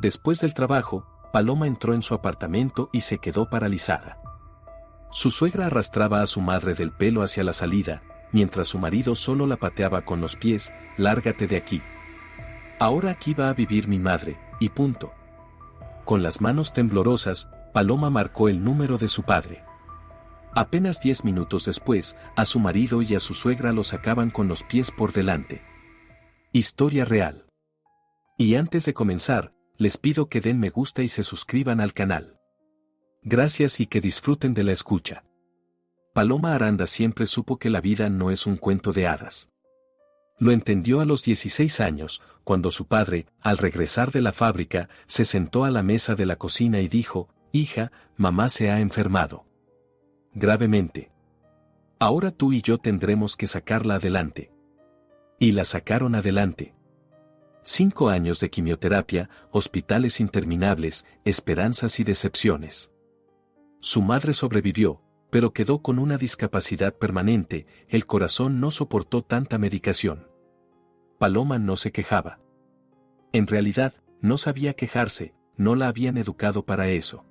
Después del trabajo, Paloma entró en su apartamento y se quedó paralizada. Su suegra arrastraba a su madre del pelo hacia la salida, mientras su marido solo la pateaba con los pies: «Lárgate de aquí. Ahora aquí va a vivir mi madre, y punto». Con las manos temblorosas, Paloma marcó el número de su padre. Apenas 10 minutos después, a su marido y a su suegra los sacaban con los pies por delante. Historia real. Y antes de comenzar, les pido que den me gusta y se suscriban al canal. Gracias y que disfruten de la escucha. Paloma Aranda siempre supo que la vida no es un cuento de hadas. Lo entendió a los 16 años, cuando su padre, al regresar de la fábrica, se sentó a la mesa de la cocina y dijo: «Hija, mamá se ha enfermado. Gravemente. Ahora tú y yo tendremos que sacarla adelante». Y la sacaron adelante. 5 años de quimioterapia, hospitales interminables, esperanzas y decepciones. Su madre sobrevivió, pero quedó con una discapacidad permanente, el corazón no soportó tanta medicación. Paloma no se quejaba. En realidad, no sabía quejarse, no la habían educado para eso.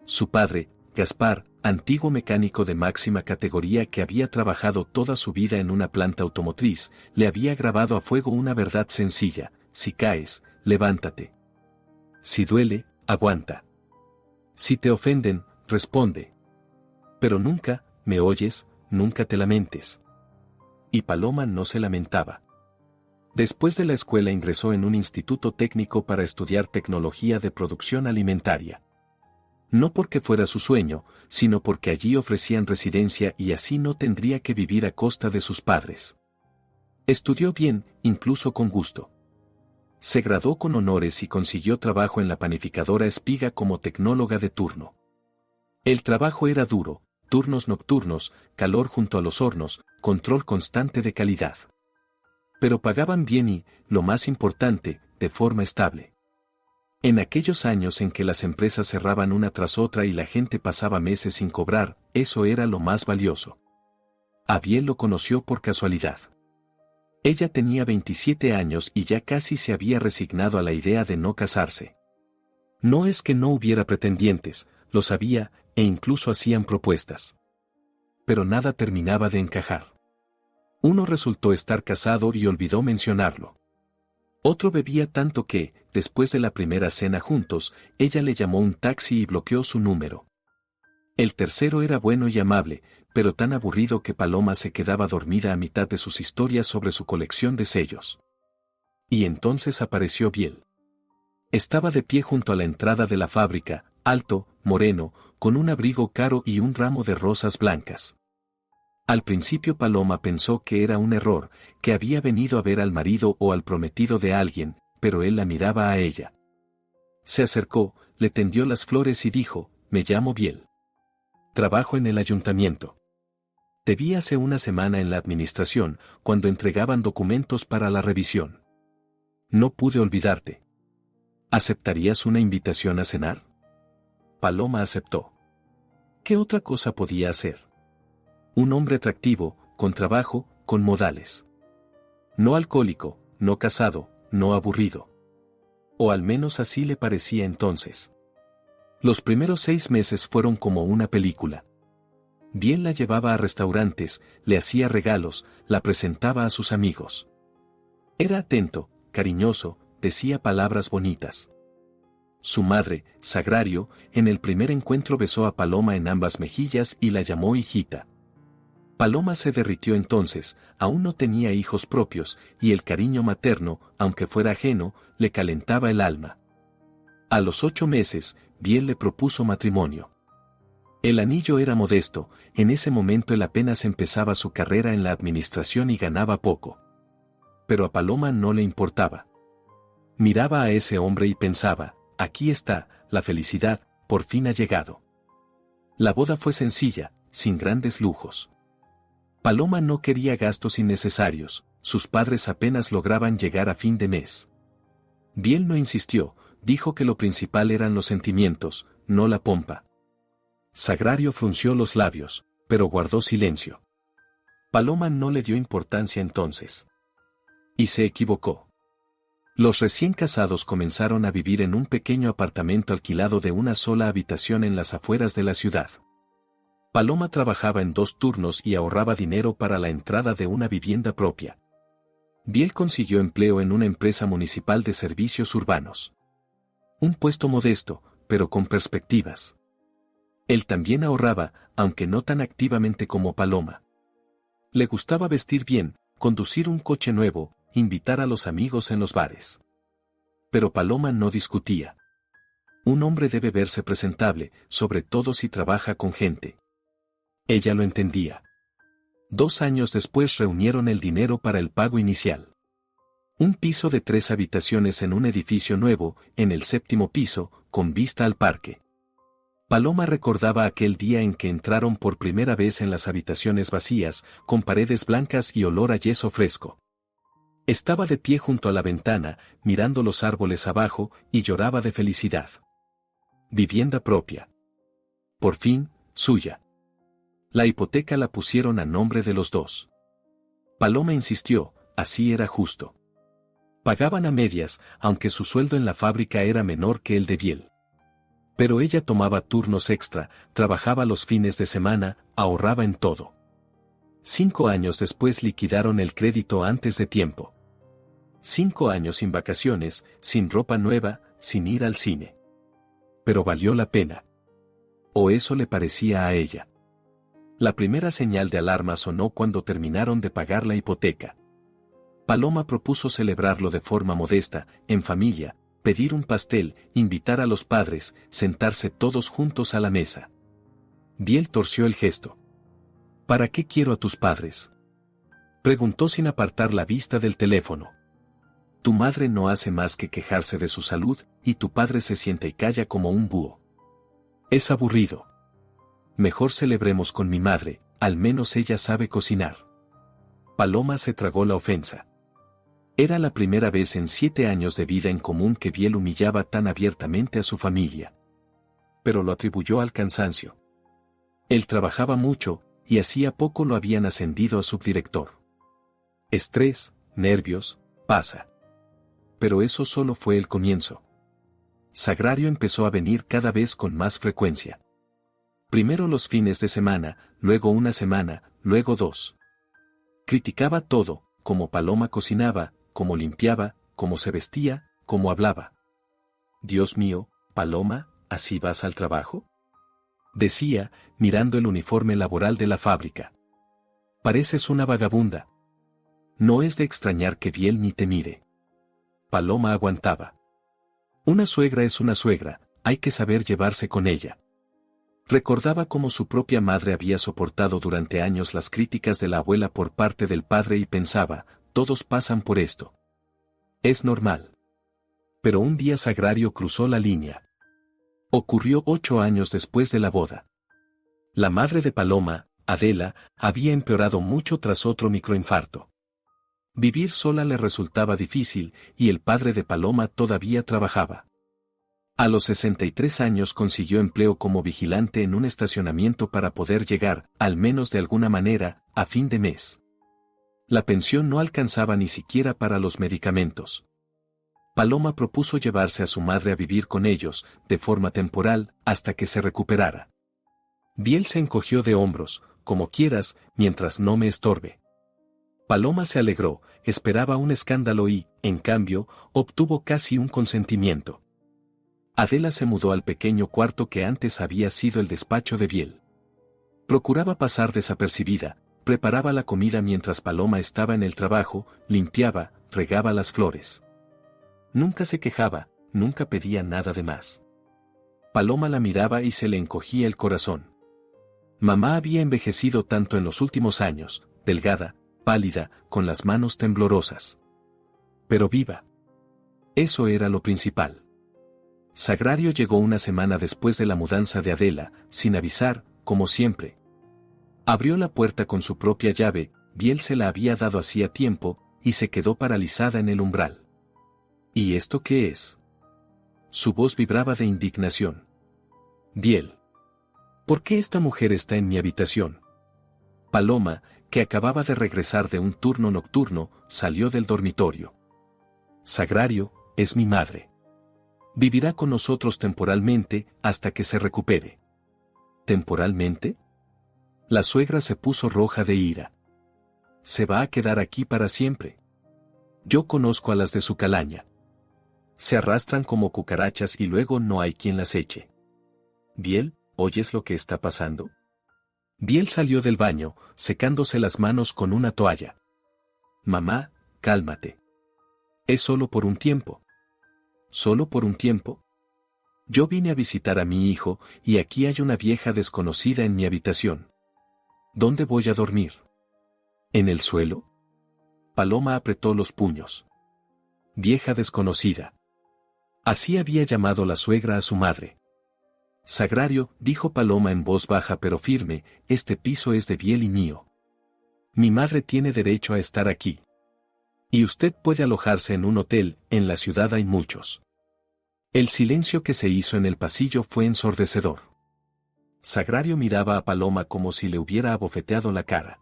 Su padre, Gaspar, antiguo mecánico de máxima categoría que había trabajado toda su vida en una planta automotriz, le había grabado a fuego una verdad sencilla: si caes, levántate. Si duele, aguanta. Si te ofenden, responde. Pero nunca, ¿me oyes?, nunca te lamentes. Y Paloma no se lamentaba. Después de la escuela ingresó en un instituto técnico para estudiar tecnología de producción alimentaria. No porque fuera su sueño, sino porque allí ofrecían residencia y así no tendría que vivir a costa de sus padres. Estudió bien, incluso con gusto. Se graduó con honores y consiguió trabajo en la panificadora Espiga como tecnóloga de turno. El trabajo era duro: turnos nocturnos, calor junto a los hornos, control constante de calidad. Pero pagaban bien y, lo más importante, de forma estable. En aquellos años en que las empresas cerraban una tras otra y la gente pasaba meses sin cobrar, eso era lo más valioso. Abiel lo conoció por casualidad. Ella tenía 27 años y ya casi se había resignado a la idea de no casarse. No es que no hubiera pretendientes, lo sabía, e incluso hacían propuestas. Pero nada terminaba de encajar. Uno resultó estar casado y olvidó mencionarlo. Otro bebía tanto que, después de la primera cena juntos, ella le llamó un taxi y bloqueó su número. El tercero era bueno y amable, pero tan aburrido que Paloma se quedaba dormida a mitad de sus historias sobre su colección de sellos. Y entonces apareció Biel. Estaba de pie junto a la entrada de la fábrica, alto, moreno, con un abrigo caro y un ramo de rosas blancas. Al principio Paloma pensó que era un error, que había venido a ver al marido o al prometido de alguien, pero él la miraba a ella. Se acercó, le tendió las flores y dijo: «Me llamo Biel. Trabajo en el ayuntamiento. Te vi hace una semana en la administración, cuando entregaban documentos para la revisión. No pude olvidarte. ¿Aceptarías una invitación a cenar?». Paloma aceptó. ¿Qué otra cosa podía hacer? Un hombre atractivo, con trabajo, con modales. No alcohólico, no casado, no aburrido. O al menos así le parecía entonces. Los primeros 6 meses fueron como una película. Biel la llevaba a restaurantes, le hacía regalos, la presentaba a sus amigos. Era atento, cariñoso, decía palabras bonitas. Su madre, Sagrario, en el primer encuentro besó a Paloma en ambas mejillas y la llamó hijita. Paloma se derritió entonces, aún no tenía hijos propios, y el cariño materno, aunque fuera ajeno, le calentaba el alma. A los 8 meses, Biel le propuso matrimonio. El anillo era modesto, en ese momento él apenas empezaba su carrera en la administración y ganaba poco. Pero a Paloma no le importaba. Miraba a ese hombre y pensaba: aquí está, la felicidad, por fin ha llegado. La boda fue sencilla, sin grandes lujos. Paloma no quería gastos innecesarios, sus padres apenas lograban llegar a fin de mes. Biel no insistió, dijo que lo principal eran los sentimientos, no la pompa. Sagrario frunció los labios, pero guardó silencio. Paloma no le dio importancia entonces. Y se equivocó. Los recién casados comenzaron a vivir en un pequeño apartamento alquilado de una sola habitación en las afueras de la ciudad. Paloma trabajaba en 2 turnos y ahorraba dinero para la entrada de una vivienda propia. Biel consiguió empleo en una empresa municipal de servicios urbanos. Un puesto modesto, pero con perspectivas. Él también ahorraba, aunque no tan activamente como Paloma. Le gustaba vestir bien, conducir un coche nuevo, invitar a los amigos en los bares. Pero Paloma no discutía. Un hombre debe verse presentable, sobre todo si trabaja con gente. Ella lo entendía. 2 años después reunieron el dinero para el pago inicial. Un piso de 3 habitaciones en un edificio nuevo, en el 7º piso, con vista al parque. Paloma recordaba aquel día en que entraron por primera vez en las habitaciones vacías, con paredes blancas y olor a yeso fresco. Estaba de pie junto a la ventana, mirando los árboles abajo, y lloraba de felicidad. Vivienda propia. Por fin, suya. La hipoteca la pusieron a nombre de los 2. Paloma insistió, así era justo. Pagaban a medias, aunque su sueldo en la fábrica era menor que el de Biel. Pero ella tomaba turnos extra, trabajaba los fines de semana, ahorraba en todo. 5 años después liquidaron el crédito antes de tiempo. 5 años sin vacaciones, sin ropa nueva, sin ir al cine. Pero valió la pena. O eso le parecía a ella. La primera señal de alarma sonó cuando terminaron de pagar la hipoteca. Paloma propuso celebrarlo de forma modesta, en familia, pedir un pastel, invitar a los padres, sentarse todos juntos a la mesa. Biel torció el gesto. ¿Para qué quiero a tus padres?, preguntó sin apartar la vista del teléfono. Tu madre no hace más que quejarse de su salud, y tu padre se sienta y calla como un búho. Es aburrido. Mejor celebremos con mi madre, al menos ella sabe cocinar. Paloma se tragó la ofensa. Era la primera vez en 7 años de vida en común que Biel humillaba tan abiertamente a su familia. Pero lo atribuyó al cansancio. Él trabajaba mucho, y hacía poco lo habían ascendido a subdirector. Estrés, nervios, pasa. Pero eso solo fue el comienzo. Sagrario empezó a venir cada vez con más frecuencia. Primero los fines de semana, luego una semana, luego 2. Criticaba todo, cómo Paloma cocinaba, cómo limpiaba, cómo se vestía, cómo hablaba. Dios mío, Paloma, ¿así vas al trabajo?, decía, mirando el uniforme laboral de la fábrica. Pareces una vagabunda. No es de extrañar que Biel ni te mire. Paloma aguantaba. Una suegra es una suegra, hay que saber llevarse con ella. Recordaba cómo su propia madre había soportado durante años las críticas de la abuela por parte del padre y pensaba, todos pasan por esto. Es normal. Pero un día Sagrario cruzó la línea. Ocurrió 8 años después de la boda. La madre de Paloma, Adela, había empeorado mucho tras otro microinfarto. Vivir sola le resultaba difícil, y el padre de Paloma todavía trabajaba. A los 63 años consiguió empleo como vigilante en un estacionamiento para poder llegar, al menos de alguna manera, a fin de mes. La pensión no alcanzaba ni siquiera para los medicamentos. Paloma propuso llevarse a su madre a vivir con ellos, de forma temporal, hasta que se recuperara. Biel se encogió de hombros, como quieras, mientras no me estorbe. Paloma se alegró, esperaba un escándalo y, en cambio, obtuvo casi un consentimiento. Adela se mudó al pequeño cuarto que antes había sido el despacho de Biel. Procuraba pasar desapercibida, preparaba la comida mientras Paloma estaba en el trabajo, limpiaba, regaba las flores. Nunca se quejaba, nunca pedía nada de más. Paloma la miraba y se le encogía el corazón. Mamá había envejecido tanto en los últimos años, delgada, pálida, con las manos temblorosas. Pero viva. Eso era lo principal. Sagrario llegó una semana después de la mudanza de Adela, sin avisar, como siempre. Abrió la puerta con su propia llave, Biel se la había dado hacía tiempo, y se quedó paralizada en el umbral. ¿Y esto qué es? Su voz vibraba de indignación. Biel. ¿Por qué esta mujer está en mi habitación? Paloma, que acababa de regresar de un turno nocturno, salió del dormitorio. Sagrario, es mi madre. Vivirá con nosotros temporalmente hasta que se recupere. ¿Temporalmente? La suegra se puso roja de ira. Se va a quedar aquí para siempre. Yo conozco a las de su calaña. Se arrastran como cucarachas y luego no hay quien las eche. Biel, ¿oyes lo que está pasando? Biel salió del baño, secándose las manos con una toalla. Mamá, cálmate. Es solo por un tiempo. ¿Solo por un tiempo? Yo vine a visitar a mi hijo y aquí hay una vieja desconocida en mi habitación. ¿Dónde voy a dormir? ¿En el suelo? Paloma apretó los puños. Vieja desconocida. Así había llamado la suegra a su madre. Sagrario, dijo Paloma en voz baja pero firme, este piso es de Biel y mío. Mi madre tiene derecho a estar aquí. Y usted puede alojarse en un hotel, en la ciudad hay muchos. El silencio que se hizo en el pasillo fue ensordecedor. Sagrario miraba a Paloma como si le hubiera abofeteado la cara.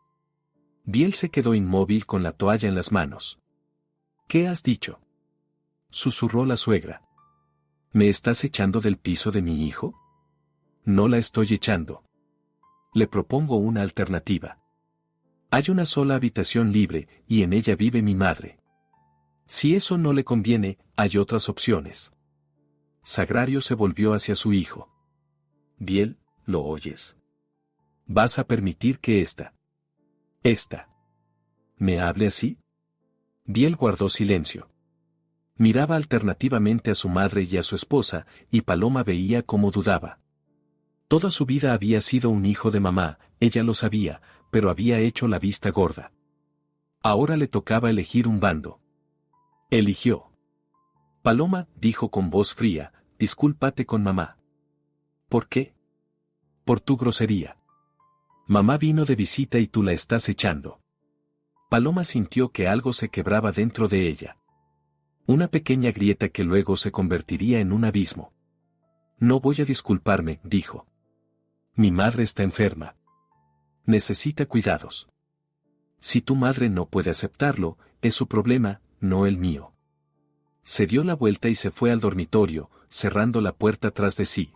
Biel se quedó inmóvil con la toalla en las manos. ¿Qué has dicho? Susurró la suegra. ¿Me estás echando del piso de mi hijo? No la estoy echando. Le propongo una alternativa. Hay una sola habitación libre, y en ella vive mi madre. Si eso no le conviene, hay otras opciones. Sagrario se volvió hacia su hijo. Biel, ¿lo oyes? ¿Vas a permitir que esta me hable así? Biel guardó silencio. Miraba alternativamente a su madre y a su esposa, y Paloma veía cómo dudaba. Toda su vida había sido un hijo de mamá, ella lo sabía, pero había hecho la vista gorda. Ahora le tocaba elegir un bando. Eligió. Paloma, dijo con voz fría, discúlpate con mamá. ¿Por qué? Por tu grosería. Mamá vino de visita y tú la estás echando. Paloma sintió que algo se quebraba dentro de ella. Una pequeña grieta que luego se convertiría en un abismo. No voy a disculparme, dijo. Mi madre está enferma. Necesita cuidados. Si tu madre no puede aceptarlo, es su problema, no el mío. Se dio la vuelta y se fue al dormitorio, cerrando la puerta tras de sí.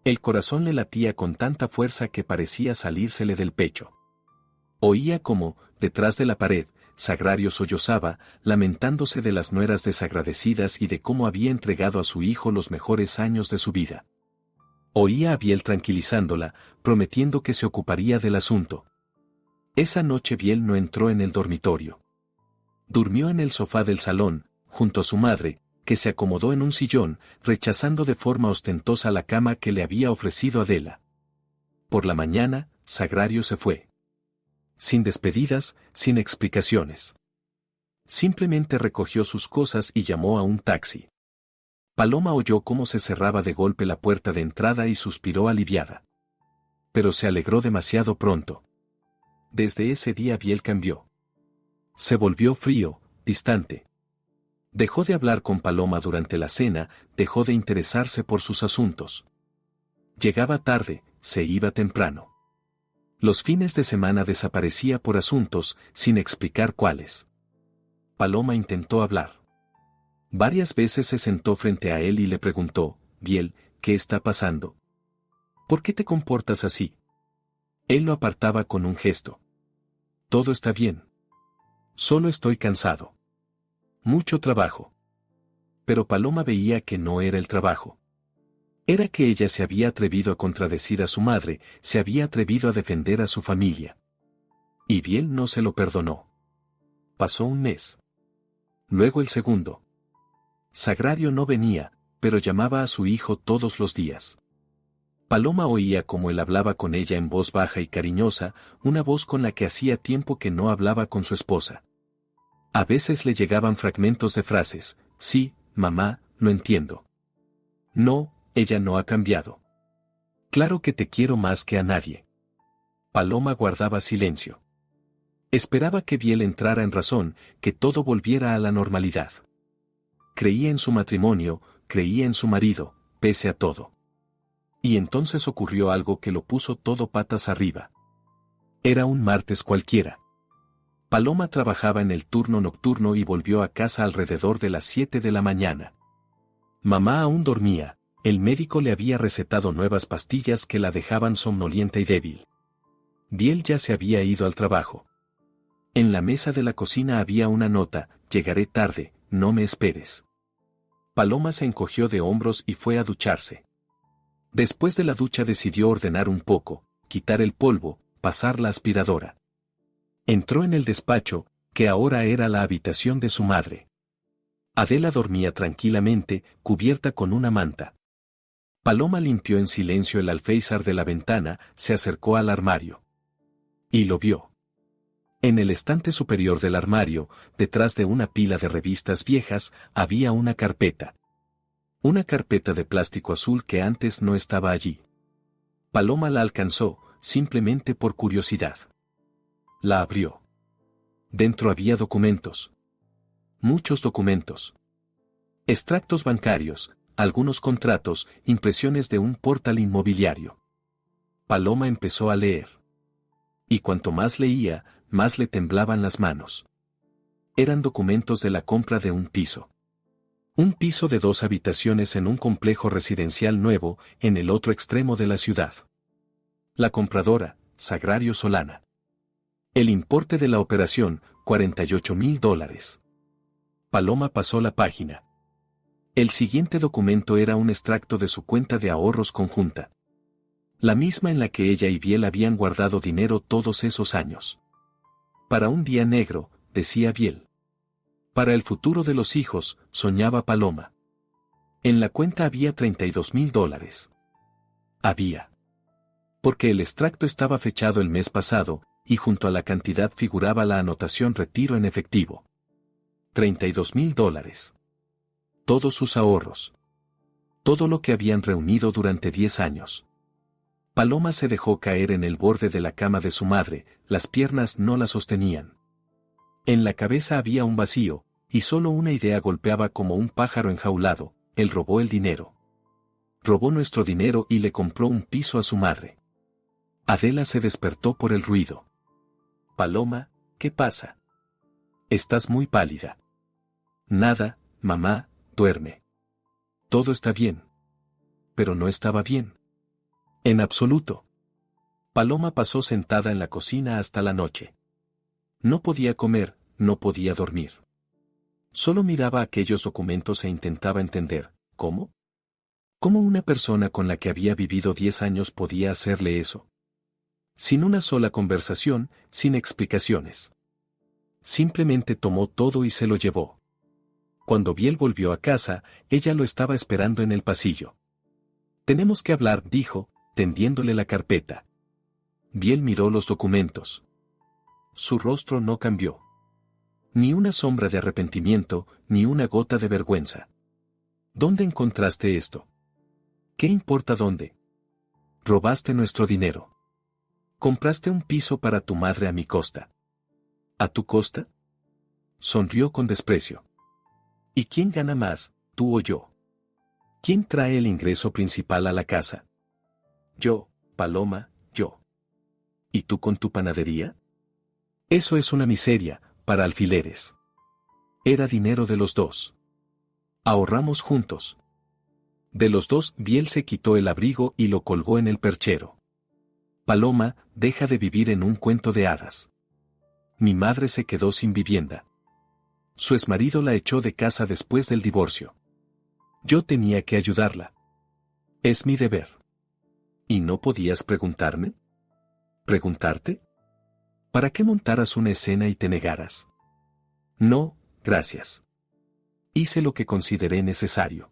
El corazón le latía con tanta fuerza que parecía salírsele del pecho. Oía como, detrás de la pared, Sagrario sollozaba, lamentándose de las nueras desagradecidas y de cómo había entregado a su hijo los mejores años de su vida. Oía a Biel tranquilizándola, prometiendo que se ocuparía del asunto. Esa noche Biel no entró en el dormitorio. Durmió en el sofá del salón, junto a su madre, que se acomodó en un sillón, rechazando de forma ostentosa la cama que le había ofrecido Adela. Por la mañana, Sagrario se fue. Sin despedidas, sin explicaciones. Simplemente recogió sus cosas y llamó a un taxi. Paloma oyó cómo se cerraba de golpe la puerta de entrada y suspiró aliviada. Pero se alegró demasiado pronto. Desde ese día Biel cambió. Se volvió frío, distante. Dejó de hablar con Paloma durante la cena, dejó de interesarse por sus asuntos. Llegaba tarde, se iba temprano. Los fines de semana desaparecía por asuntos, sin explicar cuáles. Paloma intentó hablar. Varias veces se sentó frente a él y le preguntó, Biel, ¿qué está pasando? ¿Por qué te comportas así? Él lo apartaba con un gesto. Todo está bien. Solo estoy cansado. Mucho trabajo. Pero Paloma veía que no era el trabajo. Era que ella se había atrevido a contradecir a su madre, se había atrevido a defender a su familia. Y Biel no se lo perdonó. Pasó un mes. Luego el segundo. Sagrario no venía, pero llamaba a su hijo todos los días. Paloma oía cómo él hablaba con ella en voz baja y cariñosa, una voz con la que hacía tiempo que no hablaba con su esposa. A veces le llegaban fragmentos de frases, sí, mamá, lo entiendo. No, ella no ha cambiado. Claro que te quiero más que a nadie. Paloma guardaba silencio. Esperaba que Biel entrara en razón, que todo volviera a la normalidad. Creía en su matrimonio, creía en su marido, pese a todo. Y entonces ocurrió algo que lo puso todo patas arriba. Era un martes cualquiera. Paloma trabajaba en el turno nocturno y volvió a casa alrededor de las 7 de la mañana. Mamá aún dormía, el médico le había recetado nuevas pastillas que la dejaban somnolienta y débil. Biel ya se había ido al trabajo. En la mesa de la cocina había una nota: llegaré tarde, no me esperes. Paloma se encogió de hombros y fue a ducharse. Después de la ducha decidió ordenar un poco, quitar el polvo, pasar la aspiradora. Entró en el despacho, que ahora era la habitación de su madre. Adela dormía tranquilamente, cubierta con una manta. Paloma limpió en silencio el alféizar de la ventana, se acercó al armario. Y lo vio. En el estante superior del armario, detrás de una pila de revistas viejas, había una carpeta. Una carpeta de plástico azul que antes no estaba allí. Paloma la alcanzó, simplemente por curiosidad. La abrió. Dentro había documentos. Muchos documentos. Extractos bancarios, algunos contratos, impresiones de un portal inmobiliario. Paloma empezó a leer. Y cuanto más leía, más le temblaban las manos. Eran documentos de la compra de un piso. Un piso de 2 habitaciones en un complejo residencial nuevo, en el otro extremo de la ciudad. La compradora, Sagrario Solana. El importe de la operación, $48,000. Paloma pasó la página. El siguiente documento era un extracto de su cuenta de ahorros conjunta. La misma en la que ella y Biel habían guardado dinero todos esos años. Para un día negro, decía Biel. Para el futuro de los hijos, soñaba Paloma. En la cuenta había $32,000. Había. Porque el extracto estaba fechado el mes pasado, y junto a la cantidad figuraba la anotación retiro en efectivo. $32,000. Todos sus ahorros. Todo lo que habían reunido durante 10 años. Paloma se dejó caer en el borde de la cama de su madre, las piernas no la sostenían. En la cabeza había un vacío, y solo una idea golpeaba como un pájaro enjaulado: él robó el dinero. Robó nuestro dinero y le compró un piso a su madre. Adela se despertó por el ruido. Paloma, ¿qué pasa? Estás muy pálida. Nada, mamá, duerme. Todo está bien. Pero no estaba bien. En absoluto. Paloma pasó sentada en la cocina hasta la noche. No podía comer, no podía dormir. Solo miraba aquellos documentos e intentaba entender, ¿cómo? ¿Cómo una persona con la que había vivido 10 años podía hacerle eso? Sin una sola conversación, sin explicaciones. Simplemente tomó todo y se lo llevó. Cuando Biel volvió a casa, ella lo estaba esperando en el pasillo. Tenemos que hablar, dijo, tendiéndole la carpeta. Biel miró los documentos. Su rostro no cambió. Ni una sombra de arrepentimiento, ni una gota de vergüenza. ¿Dónde encontraste esto? ¿Qué importa dónde? Robaste nuestro dinero. Compraste un piso para tu madre a mi costa. ¿A tu costa? Sonrió con desprecio. ¿Y quién gana más, tú o yo? ¿Quién trae el ingreso principal a la casa? Yo, Paloma, yo. ¿Y tú con tu panadería? Eso es una miseria, para alfileres. Era dinero de los dos. Ahorramos juntos. De los dos, Biel se quitó el abrigo y lo colgó en el perchero. Paloma, deja de vivir en un cuento de hadas. Mi madre se quedó sin vivienda. Su exmarido la echó de casa después del divorcio. Yo tenía que ayudarla. Es mi deber. ¿Y no podías preguntarme? ¿Preguntarte? ¿Para qué montaras una escena y te negaras? No, gracias. Hice lo que consideré necesario.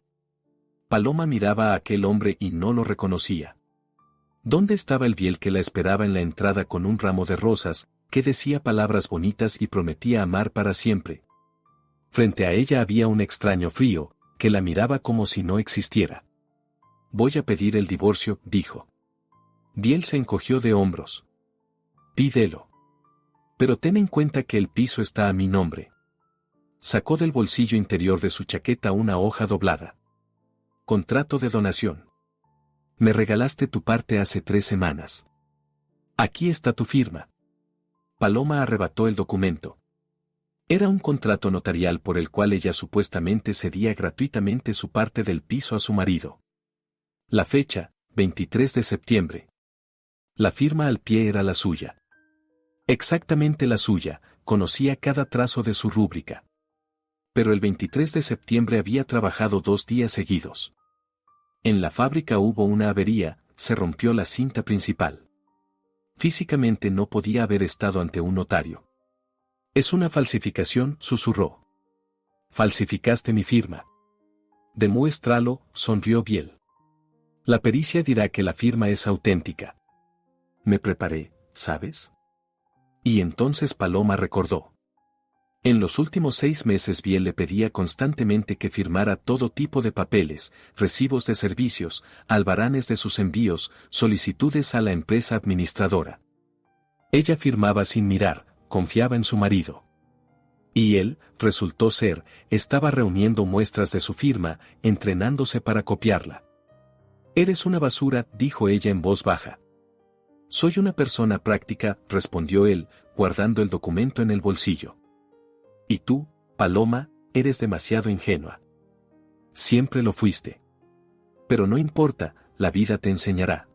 Paloma miraba a aquel hombre y no lo reconocía. ¿Dónde estaba el Biel que la esperaba en la entrada con un ramo de rosas, que decía palabras bonitas y prometía amar para siempre? Frente a ella había un extraño frío, que la miraba como si no existiera. Voy a pedir el divorcio, dijo. Biel se encogió de hombros. Pídelo. Pero ten en cuenta que el piso está a mi nombre. Sacó del bolsillo interior de su chaqueta una hoja doblada. Contrato de donación. Me regalaste tu parte hace 3 semanas. Aquí está tu firma. Paloma arrebató el documento. Era un contrato notarial por el cual ella supuestamente cedía gratuitamente su parte del piso a su marido. La fecha, 23 de septiembre. La firma al pie era la suya. Exactamente la suya, conocía cada trazo de su rúbrica. Pero el 23 de septiembre había trabajado 2 días seguidos. En la fábrica hubo una avería, se rompió la cinta principal. Físicamente no podía haber estado ante un notario. Es una falsificación, susurró. Falsificaste mi firma. Demuéstralo, sonrió Biel. La pericia dirá que la firma es auténtica. Me preparé, ¿sabes? Y entonces Paloma recordó. En los últimos 6 meses Biel le pedía constantemente que firmara todo tipo de papeles, recibos de servicios, albaranes de sus envíos, solicitudes a la empresa administradora. Ella firmaba sin mirar, confiaba en su marido. Y él, resultó ser, estaba reuniendo muestras de su firma, entrenándose para copiarla. Eres una basura, dijo ella en voz baja. Soy una persona práctica, respondió él, guardando el documento en el bolsillo. Y tú, Paloma, eres demasiado ingenua. Siempre lo fuiste. Pero no importa, la vida te enseñará.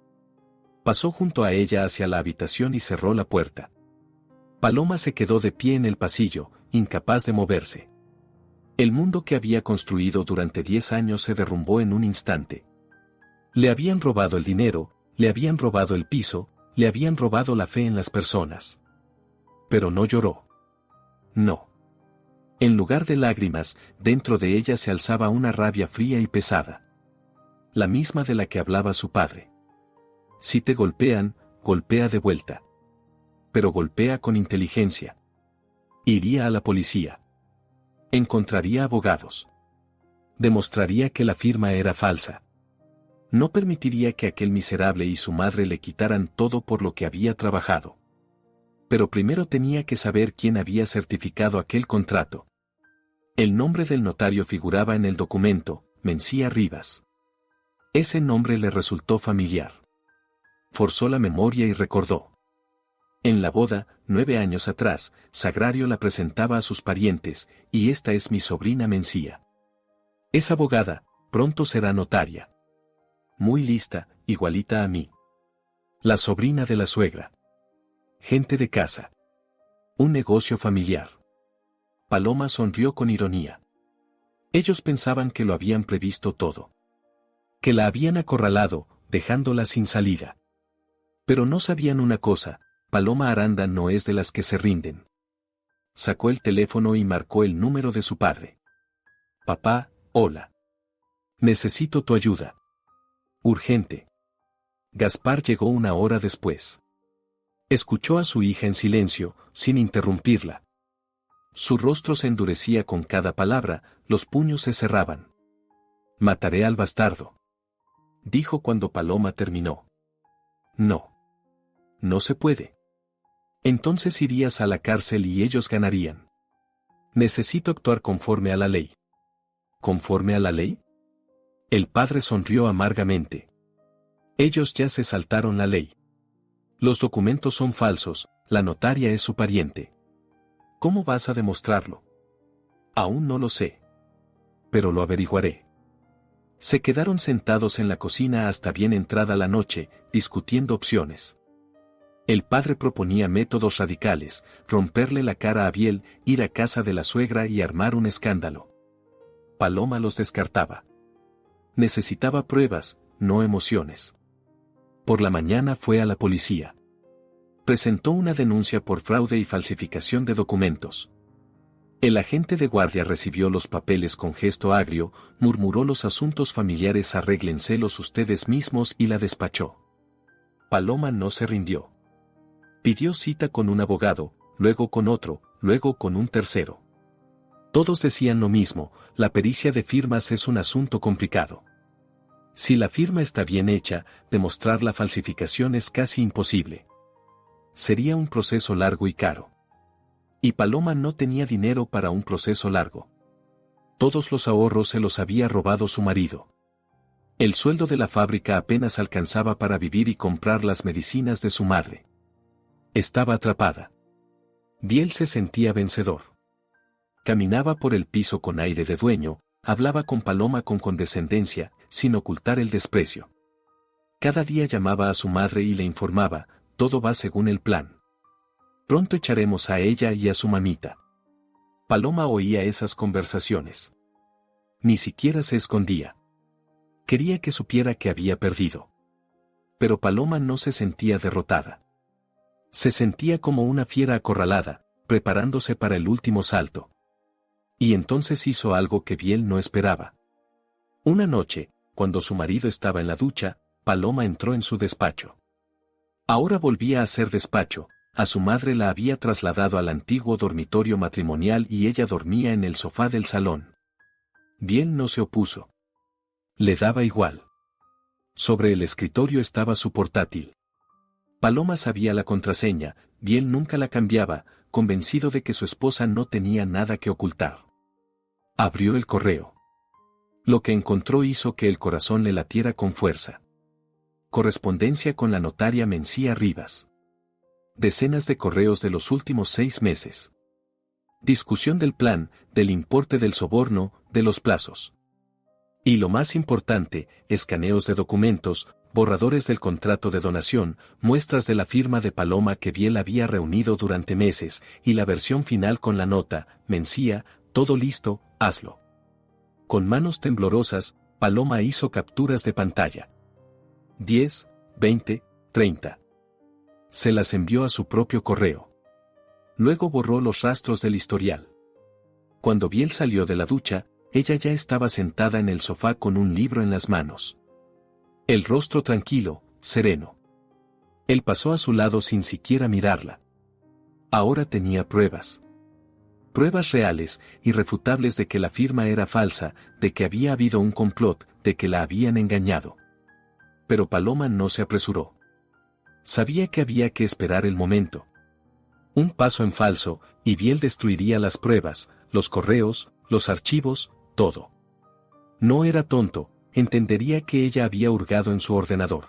Pasó junto a ella hacia la habitación y cerró la puerta. Paloma se quedó de pie en el pasillo, incapaz de moverse. El mundo que había construido durante 10 años se derrumbó en un instante. Le habían robado el dinero, le habían robado el piso, le habían robado la fe en las personas. Pero no lloró. No. En lugar de lágrimas, dentro de ella se alzaba una rabia fría y pesada. La misma de la que hablaba su padre. Si te golpean, golpea de vuelta. Pero golpea con inteligencia. Iría a la policía. Encontraría abogados. Demostraría que la firma era falsa. No permitiría que aquel miserable y su madre le quitaran todo por lo que había trabajado. Pero primero tenía que saber quién había certificado aquel contrato. El nombre del notario figuraba en el documento, Mencía Rivas. Ese nombre le resultó familiar. Forzó la memoria y recordó. En la boda, 9 años atrás, Sagrario la presentaba a sus parientes, y esta es mi sobrina Mencía. Es abogada, pronto será notaria. Muy lista, igualita a mí. La sobrina de la suegra. Gente de casa. Un negocio familiar. Paloma sonrió con ironía. Ellos pensaban que lo habían previsto todo. Que la habían acorralado, dejándola sin salida. Pero no sabían una cosa, Paloma Aranda no es de las que se rinden. Sacó el teléfono y marcó el número de su padre. Papá, hola. Necesito tu ayuda. Urgente. Gaspar llegó 1 hora después. Escuchó a su hija en silencio, sin interrumpirla. Su rostro se endurecía con cada palabra, los puños se cerraban. Mataré al bastardo. Dijo cuando Paloma terminó. No. No se puede. Entonces irías a la cárcel y ellos ganarían. Necesito actuar conforme a la ley. ¿Conforme a la ley? El padre sonrió amargamente. Ellos ya se saltaron la ley. Los documentos son falsos, la notaria es su pariente. ¿Cómo vas a demostrarlo? Aún no lo sé. Pero lo averiguaré. Se quedaron sentados en la cocina hasta bien entrada la noche, discutiendo opciones. El padre proponía métodos radicales, romperle la cara a Biel, ir a casa de la suegra y armar un escándalo. Paloma los descartaba. Necesitaba pruebas, no emociones. Por la mañana fue a la policía. Presentó una denuncia por fraude y falsificación de documentos. El agente de guardia recibió los papeles con gesto agrio, murmuró los asuntos familiares arréglenselos ustedes mismos y la despachó. Paloma no se rindió. Pidió cita con un abogado, luego con otro, luego con un tercero. Todos decían lo mismo, la pericia de firmas es un asunto complicado. Si la firma está bien hecha, demostrar la falsificación es casi imposible. Sería un proceso largo y caro. Y Paloma no tenía dinero para un proceso largo. Todos los ahorros se los había robado su marido. El sueldo de la fábrica apenas alcanzaba para vivir y comprar las medicinas de su madre. Estaba atrapada. Biel se sentía vencedor. Caminaba por el piso con aire de dueño, hablaba con Paloma con condescendencia, sin ocultar el desprecio. Cada día llamaba a su madre y le informaba, todo va según el plan. Pronto echaremos a ella y a su mamita. Paloma oía esas conversaciones. Ni siquiera se escondía. Quería que supiera que había perdido. Pero Paloma no se sentía derrotada. Se sentía como una fiera acorralada, preparándose para el último salto. Y entonces hizo algo que Biel no esperaba. Una noche, cuando su marido estaba en la ducha, Paloma entró en su despacho. Ahora volvía a ser despacho, a su madre la había trasladado al antiguo dormitorio matrimonial y ella dormía en el sofá del salón. Biel no se opuso. Le daba igual. Sobre el escritorio estaba su portátil. Paloma sabía la contraseña, Biel nunca la cambiaba, convencido de que su esposa no tenía nada que ocultar. Abrió el correo. Lo que encontró hizo que el corazón le latiera con fuerza. Correspondencia con la notaria Mencía Rivas. Decenas de correos de los últimos 6 meses. Discusión del plan, del importe del soborno, de los plazos. Y lo más importante, escaneos de documentos, borradores del contrato de donación, muestras de la firma de Paloma que Biel había reunido durante meses, y la versión final con la nota, Mencía, todo listo, hazlo. Con manos temblorosas, Paloma hizo capturas de pantalla. 10, 20, 30. Se las envió a su propio correo. Luego borró los rastros del historial. Cuando Biel salió de la ducha, ella ya estaba sentada en el sofá con un libro en las manos. El rostro tranquilo, sereno. Él pasó a su lado sin siquiera mirarla. Ahora tenía pruebas. Pruebas reales, irrefutables de que la firma era falsa, de que había habido un complot, de que la habían engañado. Pero Paloma no se apresuró. Sabía que había que esperar el momento. Un paso en falso, y Biel destruiría las pruebas, los correos, los archivos, todo. No era tonto, entendería que ella había hurgado en su ordenador.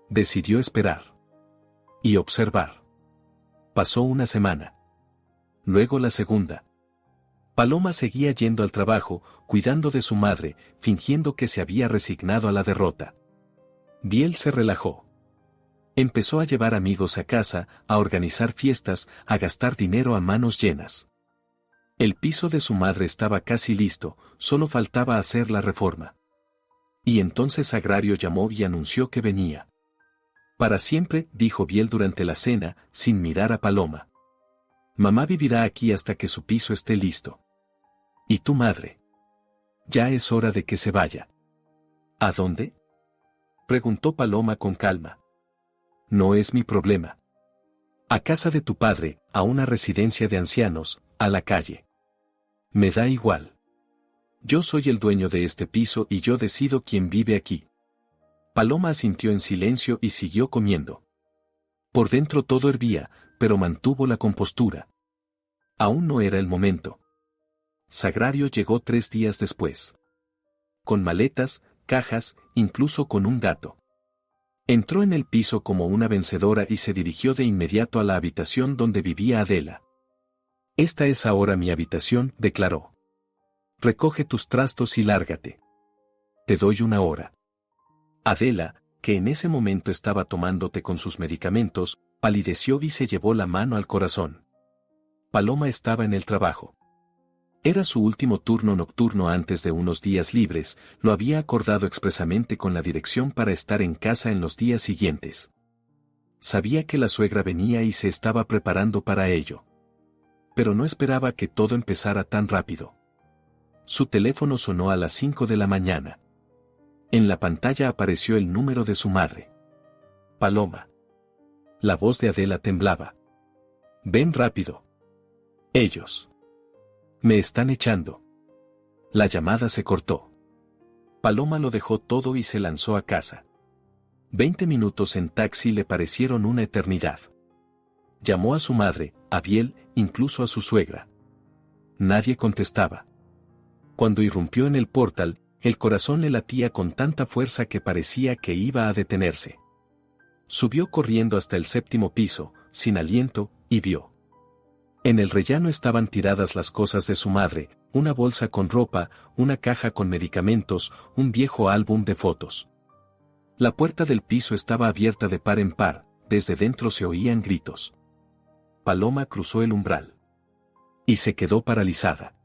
Decidió esperar. Y observar. Pasó una semana. Luego la segunda. Paloma seguía yendo al trabajo, cuidando de su madre, fingiendo que se había resignado a la derrota. Biel se relajó. Empezó a llevar amigos a casa, a organizar fiestas, a gastar dinero a manos llenas. El piso de su madre estaba casi listo, solo faltaba hacer la reforma. Y entonces Agrario llamó y anunció que venía. Para siempre, dijo Biel durante la cena, sin mirar a Paloma. Mamá vivirá aquí hasta que su piso esté listo. ¿Y tu madre? Ya es hora de que se vaya. ¿A dónde? Preguntó Paloma con calma. No es mi problema. A casa de tu padre, a una residencia de ancianos, a la calle. Me da igual. Yo soy el dueño de este piso y yo decido quién vive aquí. Paloma asintió en silencio y siguió comiendo. Por dentro todo hervía, pero mantuvo la compostura. Aún no era el momento. Sagrario llegó 3 días después. Con maletas, cajas, incluso con un gato. Entró en el piso como una vencedora y se dirigió de inmediato a la habitación donde vivía Adela. Esta es ahora mi habitación, declaró. Recoge tus trastos y lárgate. Te doy 1 hora. Adela, que en ese momento estaba tomando té con sus medicamentos, palideció y se llevó la mano al corazón. Paloma estaba en el trabajo. Era su último turno nocturno antes de unos días libres, lo había acordado expresamente con la dirección para estar en casa en los días siguientes. Sabía que la suegra venía y se estaba preparando para ello. Pero no esperaba que todo empezara tan rápido. Su teléfono sonó a las 5 de la mañana. En la pantalla apareció el número de su madre. Paloma. La voz de Adela temblaba. Ven rápido. Ellos. Me están echando. La llamada se cortó. Paloma lo dejó todo y se lanzó a casa. 20 minutos en taxi le parecieron una eternidad. Llamó a su madre, a Biel, incluso a su suegra. Nadie contestaba. Cuando irrumpió en el portal, el corazón le latía con tanta fuerza que parecía que iba a detenerse. Subió corriendo hasta el 7º piso, sin aliento, y vio. En el rellano estaban tiradas las cosas de su madre, una bolsa con ropa, una caja con medicamentos, un viejo álbum de fotos. La puerta del piso estaba abierta de par en par, desde dentro se oían gritos. Paloma cruzó el umbral. Y se quedó paralizada.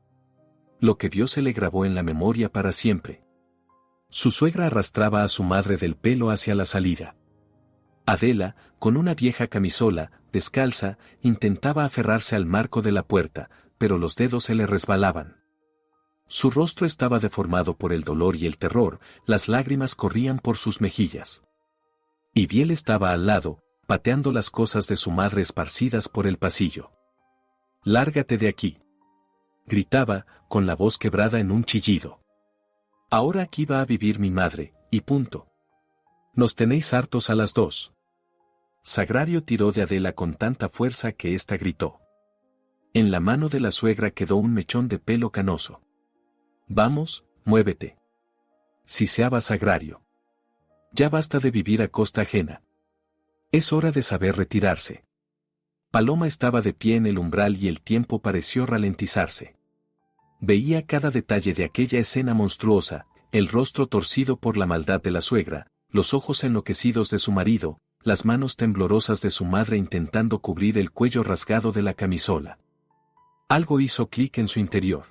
Lo que vio se le grabó en la memoria para siempre. Su suegra arrastraba a su madre del pelo hacia la salida. Adela, con una vieja camisola, descalza, intentaba aferrarse al marco de la puerta, pero los dedos se le resbalaban. Su rostro estaba deformado por el dolor y el terror, las lágrimas corrían por sus mejillas. Y Biel estaba al lado, pateando las cosas de su madre esparcidas por el pasillo. «Lárgate de aquí», gritaba, con la voz quebrada en un chillido. «Ahora aquí va a vivir mi madre, y punto. Nos tenéis hartos a las dos». Sagrario tiró de Adela con tanta fuerza que ésta gritó. En la mano de la suegra quedó un mechón de pelo canoso. «Vamos, muévete». Siseaba Sagrario. «Ya basta de vivir a costa ajena. Es hora de saber retirarse». Paloma estaba de pie en el umbral y el tiempo pareció ralentizarse. Veía cada detalle de aquella escena monstruosa, el rostro torcido por la maldad de la suegra, los ojos enloquecidos de su marido, las manos temblorosas de su madre intentando cubrir el cuello rasgado de la camisola. Algo hizo clic en su interior.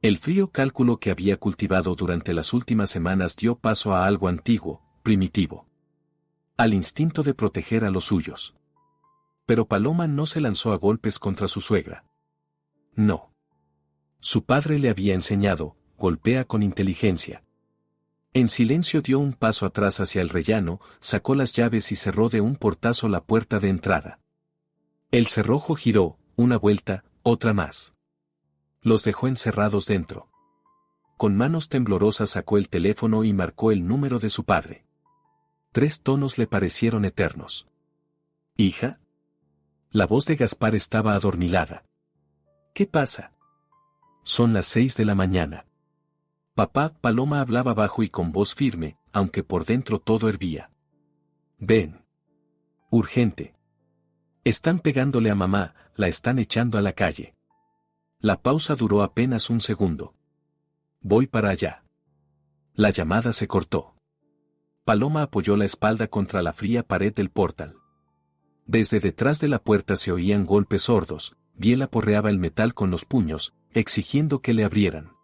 El frío cálculo que había cultivado durante las últimas semanas dio paso a algo antiguo, primitivo. Al instinto de proteger a los suyos. Pero Paloma no se lanzó a golpes contra su suegra. No. Su padre le había enseñado, golpea con inteligencia. En silencio dio un paso atrás hacia el rellano, sacó las llaves y cerró de un portazo la puerta de entrada. El cerrojo giró, una vuelta, otra más. Los dejó encerrados dentro. Con manos temblorosas sacó el teléfono y marcó el número de su padre. 3 tonos le parecieron eternos. «¿Hija?» La voz de Gaspar estaba adormilada. «¿Qué pasa?» «Son las 6 de la mañana». «Papá», Paloma hablaba bajo y con voz firme, aunque por dentro todo hervía. «Ven. Urgente. Están pegándole a mamá, la están echando a la calle». La pausa duró apenas un segundo. «Voy para allá». La llamada se cortó. Paloma apoyó la espalda contra la fría pared del portal. Desde detrás de la puerta se oían golpes sordos, Biel aporreaba el metal con los puños, exigiendo que le abrieran.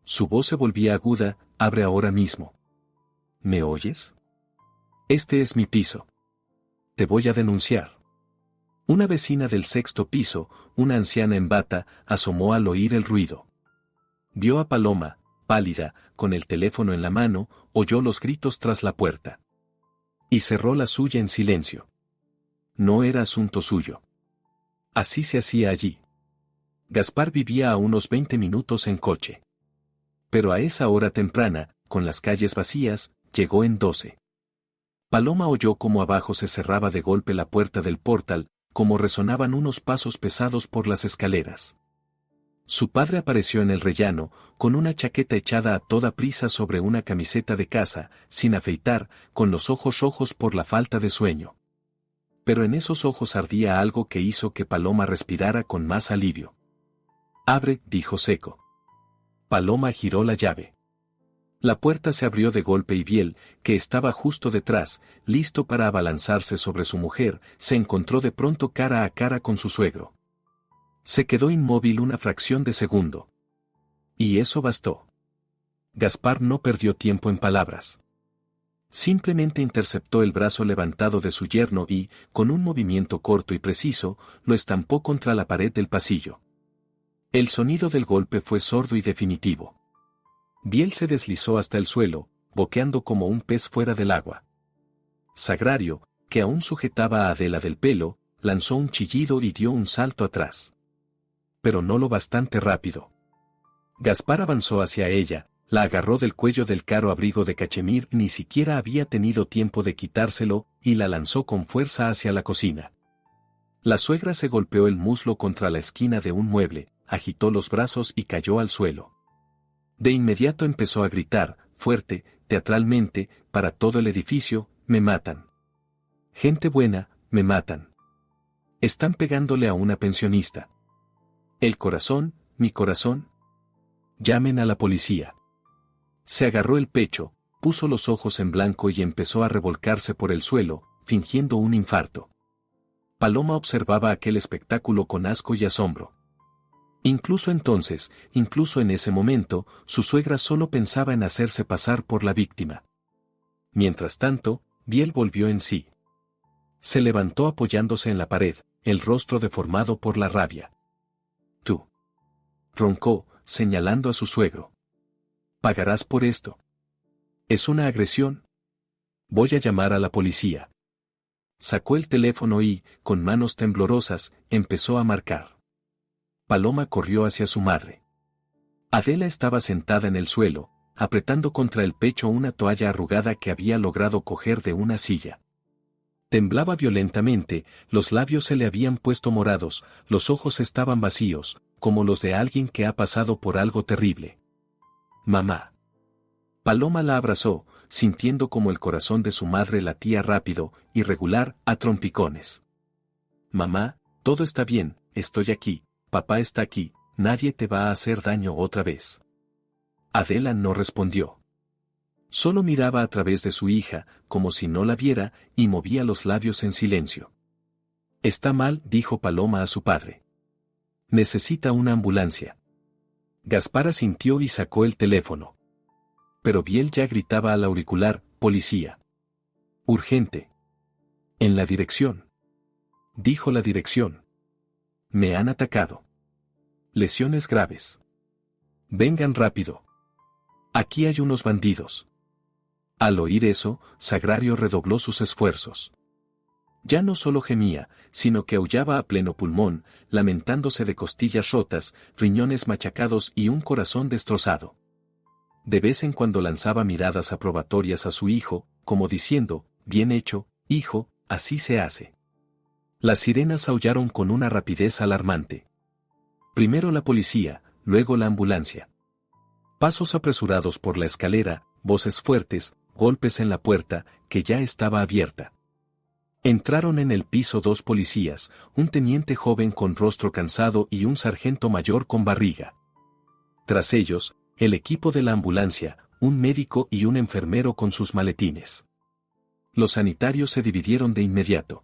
Su voz se volvía aguda, «Abre ahora mismo». «¿Me oyes? Este es mi piso. Te voy a denunciar». Una vecina del 6º piso, una anciana en bata, asomó al oír el ruido. Vio a Paloma, pálida, con el teléfono en la mano, oyó los gritos tras la puerta. Y cerró la suya en silencio. No era asunto suyo. Así se hacía allí. Gaspar vivía a unos 20 minutos en coche. Pero a esa hora temprana, con las calles vacías, llegó en 12. Paloma oyó cómo abajo se cerraba de golpe la puerta del portal, cómo resonaban unos pasos pesados por las escaleras. Su padre apareció en el rellano, con una chaqueta echada a toda prisa sobre una camiseta de casa, sin afeitar, con los ojos rojos por la falta de sueño. Pero en esos ojos ardía algo que hizo que Paloma respirara con más alivio. «Abre», dijo seco. Paloma giró la llave. La puerta se abrió de golpe y Biel, que estaba justo detrás, listo para abalanzarse sobre su mujer, se encontró de pronto cara a cara con su suegro. Se quedó inmóvil una fracción de segundo. Y eso bastó. Gaspar no perdió tiempo en palabras. Simplemente interceptó el brazo levantado de su yerno y, con un movimiento corto y preciso, lo estampó contra la pared del pasillo. El sonido del golpe fue sordo y definitivo. Biel se deslizó hasta el suelo, boqueando como un pez fuera del agua. Sagrario, que aún sujetaba a Adela del pelo, lanzó un chillido y dio un salto atrás. Pero no lo bastante rápido. Gaspar avanzó hacia ella, la agarró del cuello del caro abrigo de cachemir, ni siquiera había tenido tiempo de quitárselo, y la lanzó con fuerza hacia la cocina. La suegra se golpeó el muslo contra la esquina de un mueble, agitó los brazos y cayó al suelo. De inmediato empezó a gritar, fuerte, teatralmente, para todo el edificio: «Me matan. Gente buena, me matan. Están pegándole a una pensionista. El corazón, mi corazón. Llamen a la policía. Se agarró el pecho, puso los ojos en blanco y empezó a revolcarse por el suelo, fingiendo un infarto. Paloma observaba aquel espectáculo con asco y asombro. Incluso entonces, incluso en ese momento, su suegra solo pensaba en hacerse pasar por la víctima. Mientras tanto, Biel volvió en sí. Se levantó apoyándose en la pared, el rostro deformado por la rabia. Tú. Roncó, señalando a su suegro. Pagarás por esto. Es una agresión. Voy a llamar a la policía. Sacó el teléfono y, con manos temblorosas, empezó a marcar. Paloma corrió hacia su madre. Adela estaba sentada en el suelo, apretando contra el pecho una toalla arrugada que había logrado coger de una silla. Temblaba violentamente, los labios se le habían puesto morados, los ojos estaban vacíos, como los de alguien que ha pasado por algo terrible. Mamá. Paloma la abrazó, sintiendo como el corazón de su madre latía rápido, irregular, a trompicones. Mamá, todo está bien, estoy aquí, papá está aquí, nadie te va a hacer daño otra vez. Adela no respondió. Solo miraba a través de su hija, como si no la viera, y movía los labios en silencio. Está mal, dijo Paloma a su padre. Necesita una ambulancia. Gaspar asintió y sacó el teléfono. Pero Biel ya gritaba al auricular, policía. Urgente. En la dirección. Dijo la dirección. Me han atacado. Lesiones graves. Vengan rápido. Aquí hay unos bandidos. Al oír eso, Sagrario redobló sus esfuerzos. Ya no solo gemía, sino que aullaba a pleno pulmón, lamentándose de costillas rotas, riñones machacados y un corazón destrozado. De vez en cuando lanzaba miradas aprobatorias a su hijo, como diciendo, bien hecho, hijo, así se hace. Las sirenas aullaron con una rapidez alarmante. Primero la policía, luego la ambulancia. Pasos apresurados por la escalera, voces fuertes, golpes en la puerta, que ya estaba abierta. Entraron en el piso dos policías, un teniente joven con rostro cansado y un sargento mayor con barriga. Tras ellos, el equipo de la ambulancia, un médico y un enfermero con sus maletines. Los sanitarios se dividieron de inmediato.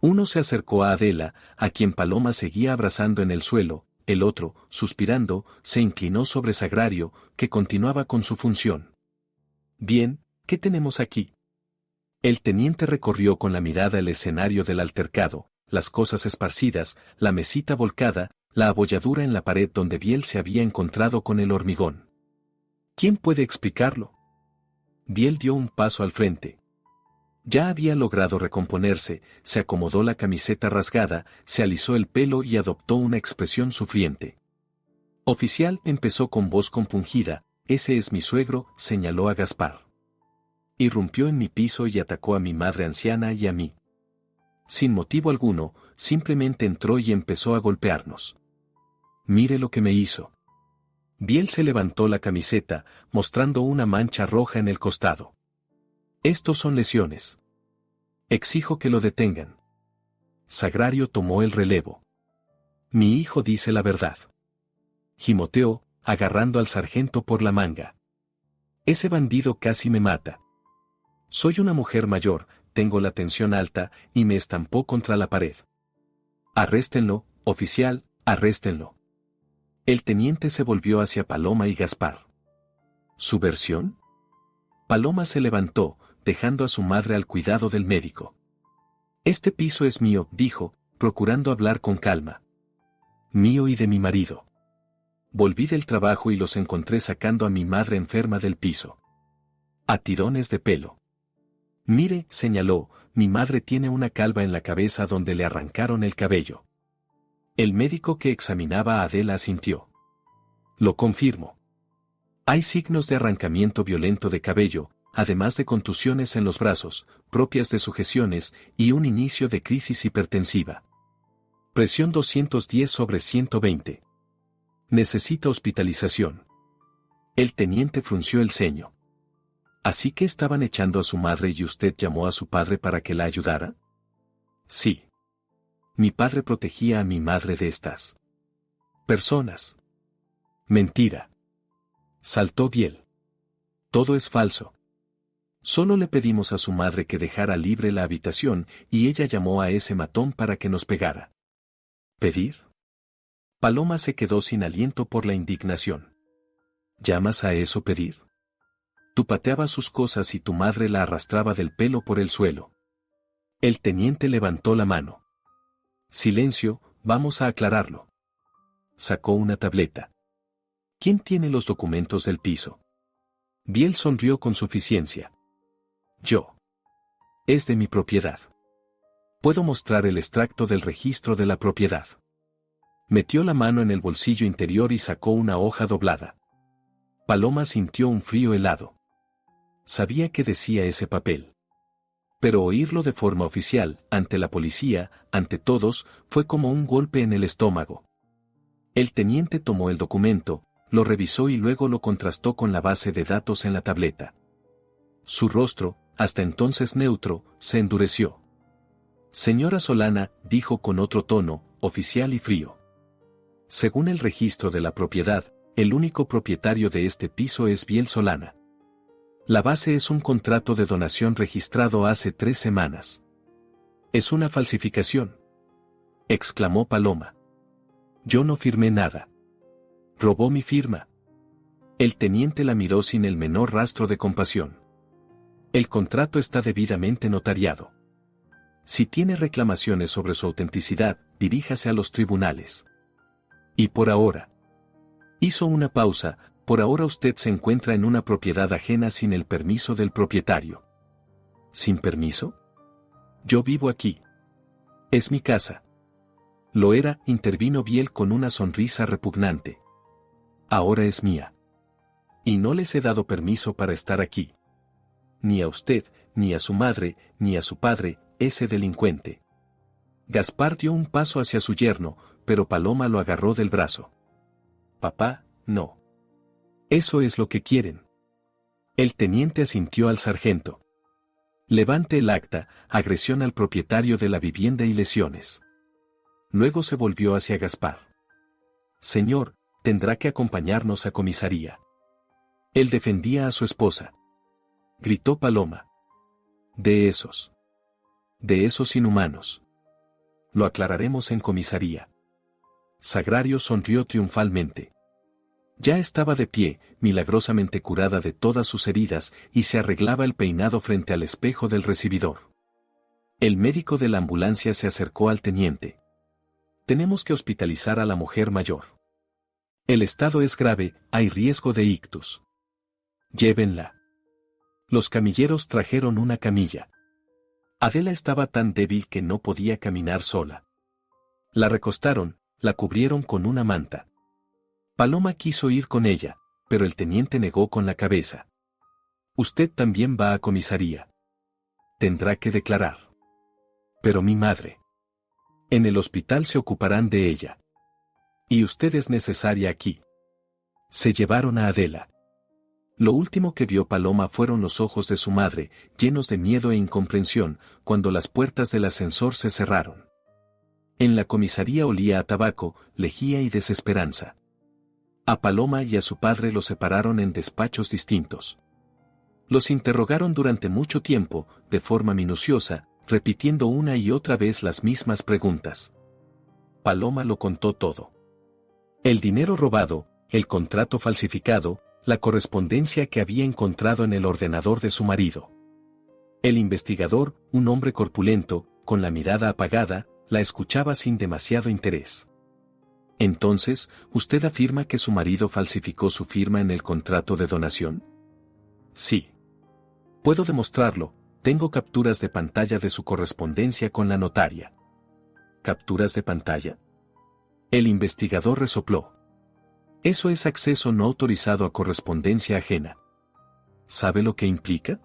Uno se acercó a Adela, a quien Paloma seguía abrazando en el suelo, el otro, suspirando, se inclinó sobre Sagrario, que continuaba con su función. Bien, ¿qué tenemos aquí? El teniente recorrió con la mirada el escenario del altercado, las cosas esparcidas, la mesita volcada, la abolladura en la pared donde Biel se había encontrado con el hormigón. ¿Quién puede explicarlo? Biel dio un paso al frente. Ya había logrado recomponerse, se acomodó la camiseta rasgada, se alisó el pelo y adoptó una expresión sufriente. Oficial, empezó con voz compungida, ese es mi suegro, señaló a Gaspar. Irrumpió en mi piso y atacó a mi madre anciana y a mí. Sin motivo alguno, simplemente entró y empezó a golpearnos. Mire lo que me hizo. Biel se levantó la camiseta, mostrando una mancha roja en el costado. Estos son lesiones. Exijo que lo detengan. Sagrario tomó el relevo. Mi hijo dice la verdad. Gimoteó, agarrando al sargento por la manga. Ese bandido casi me mata. Soy una mujer mayor, tengo la tensión alta, y me estampó contra la pared. Arréstenlo, oficial, arréstenlo. El teniente se volvió hacia Paloma y Gaspar. ¿Su versión? Paloma se levantó, dejando a su madre al cuidado del médico. Este piso es mío, dijo, procurando hablar con calma. Mío y de mi marido. Volví del trabajo y los encontré sacando a mi madre enferma del piso. A tirones de pelo. Mire, señaló, mi madre tiene una calva en la cabeza donde le arrancaron el cabello. El médico que examinaba a Adela asintió. Lo confirmo. Hay signos de arrancamiento violento de cabello, además de contusiones en los brazos, propias de sujeciones, y un inicio de crisis hipertensiva. Presión 210/120. Necesita hospitalización. El teniente frunció el ceño. ¿Así que estaban echando a su madre y usted llamó a su padre para que la ayudara? Sí. Mi padre protegía a mi madre de estas personas. Mentira. Saltó Biel. Todo es falso. Solo le pedimos a su madre que dejara libre la habitación y ella llamó a ese matón para que nos pegara. ¿Pedir? Paloma se quedó sin aliento por la indignación. ¿Llamas a eso pedir? Tú pateabas sus cosas y tu madre la arrastraba del pelo por el suelo. El teniente levantó la mano. Silencio, vamos a aclararlo. Sacó una tableta. ¿Quién tiene los documentos del piso? Biel sonrió con suficiencia. Yo. Es de mi propiedad. Puedo mostrar el extracto del registro de la propiedad. Metió la mano en el bolsillo interior y sacó una hoja doblada. Paloma sintió un frío helado. Sabía qué decía ese papel. Pero oírlo de forma oficial, ante la policía, ante todos, fue como un golpe en el estómago. El teniente tomó el documento, lo revisó y luego lo contrastó con la base de datos en la tableta. Su rostro, hasta entonces neutro, se endureció. Señora Solana, dijo con otro tono, oficial y frío. Según el registro de la propiedad, el único propietario de este piso es Biel Solana. La base es un contrato de donación registrado hace 3 semanas. Es una falsificación, exclamó Paloma. Yo no firmé nada. Robó mi firma. El teniente la miró sin el menor rastro de compasión. El contrato está debidamente notariado. Si tiene reclamaciones sobre su autenticidad, diríjase a los tribunales. Y por ahora. Hizo una pausa. Por ahora usted se encuentra en una propiedad ajena sin el permiso del propietario. ¿Sin permiso? Yo vivo aquí. Es mi casa. Lo era, intervino Biel con una sonrisa repugnante. Ahora es mía. Y no les he dado permiso para estar aquí. Ni a usted, ni a su madre, ni a su padre, ese delincuente. Gaspar dio un paso hacia su yerno, pero Paloma lo agarró del brazo. Papá, no. Eso es lo que quieren. El teniente asintió al sargento. Levante el acta, agresión al propietario de la vivienda y lesiones. Luego se volvió hacia Gaspar. Señor, tendrá que acompañarnos a comisaría. Él defendía a su esposa. Gritó Paloma. De esos inhumanos. Lo aclararemos en comisaría. Sagrario sonrió triunfalmente. Ya estaba de pie, milagrosamente curada de todas sus heridas, y se arreglaba el peinado frente al espejo del recibidor. El médico de la ambulancia se acercó al teniente. Tenemos que hospitalizar a la mujer mayor. El estado es grave, hay riesgo de ictus. Llévenla. Los camilleros trajeron una camilla. Adela estaba tan débil que no podía caminar sola. La recostaron, la cubrieron con una manta. Paloma quiso ir con ella, pero el teniente negó con la cabeza. Usted también va a comisaría. Tendrá que declarar. Pero mi madre. En el hospital se ocuparán de ella. Y usted es necesaria aquí. Se llevaron a Adela. Lo último que vio Paloma fueron los ojos de su madre, llenos de miedo e incomprensión, cuando las puertas del ascensor se cerraron. En la comisaría olía a tabaco, lejía y desesperanza. A Paloma y a su padre los separaron en despachos distintos. Los interrogaron durante mucho tiempo, de forma minuciosa, repitiendo una y otra vez las mismas preguntas. Paloma lo contó todo. El dinero robado, el contrato falsificado, la correspondencia que había encontrado en el ordenador de su marido. El investigador, un hombre corpulento, con la mirada apagada, la escuchaba sin demasiado interés. Entonces, ¿usted afirma que su marido falsificó su firma en el contrato de donación? Sí. Puedo demostrarlo, tengo capturas de pantalla de su correspondencia con la notaria. ¿Capturas de pantalla? El investigador resopló. Eso es acceso no autorizado a correspondencia ajena. ¿Sabe lo que implica?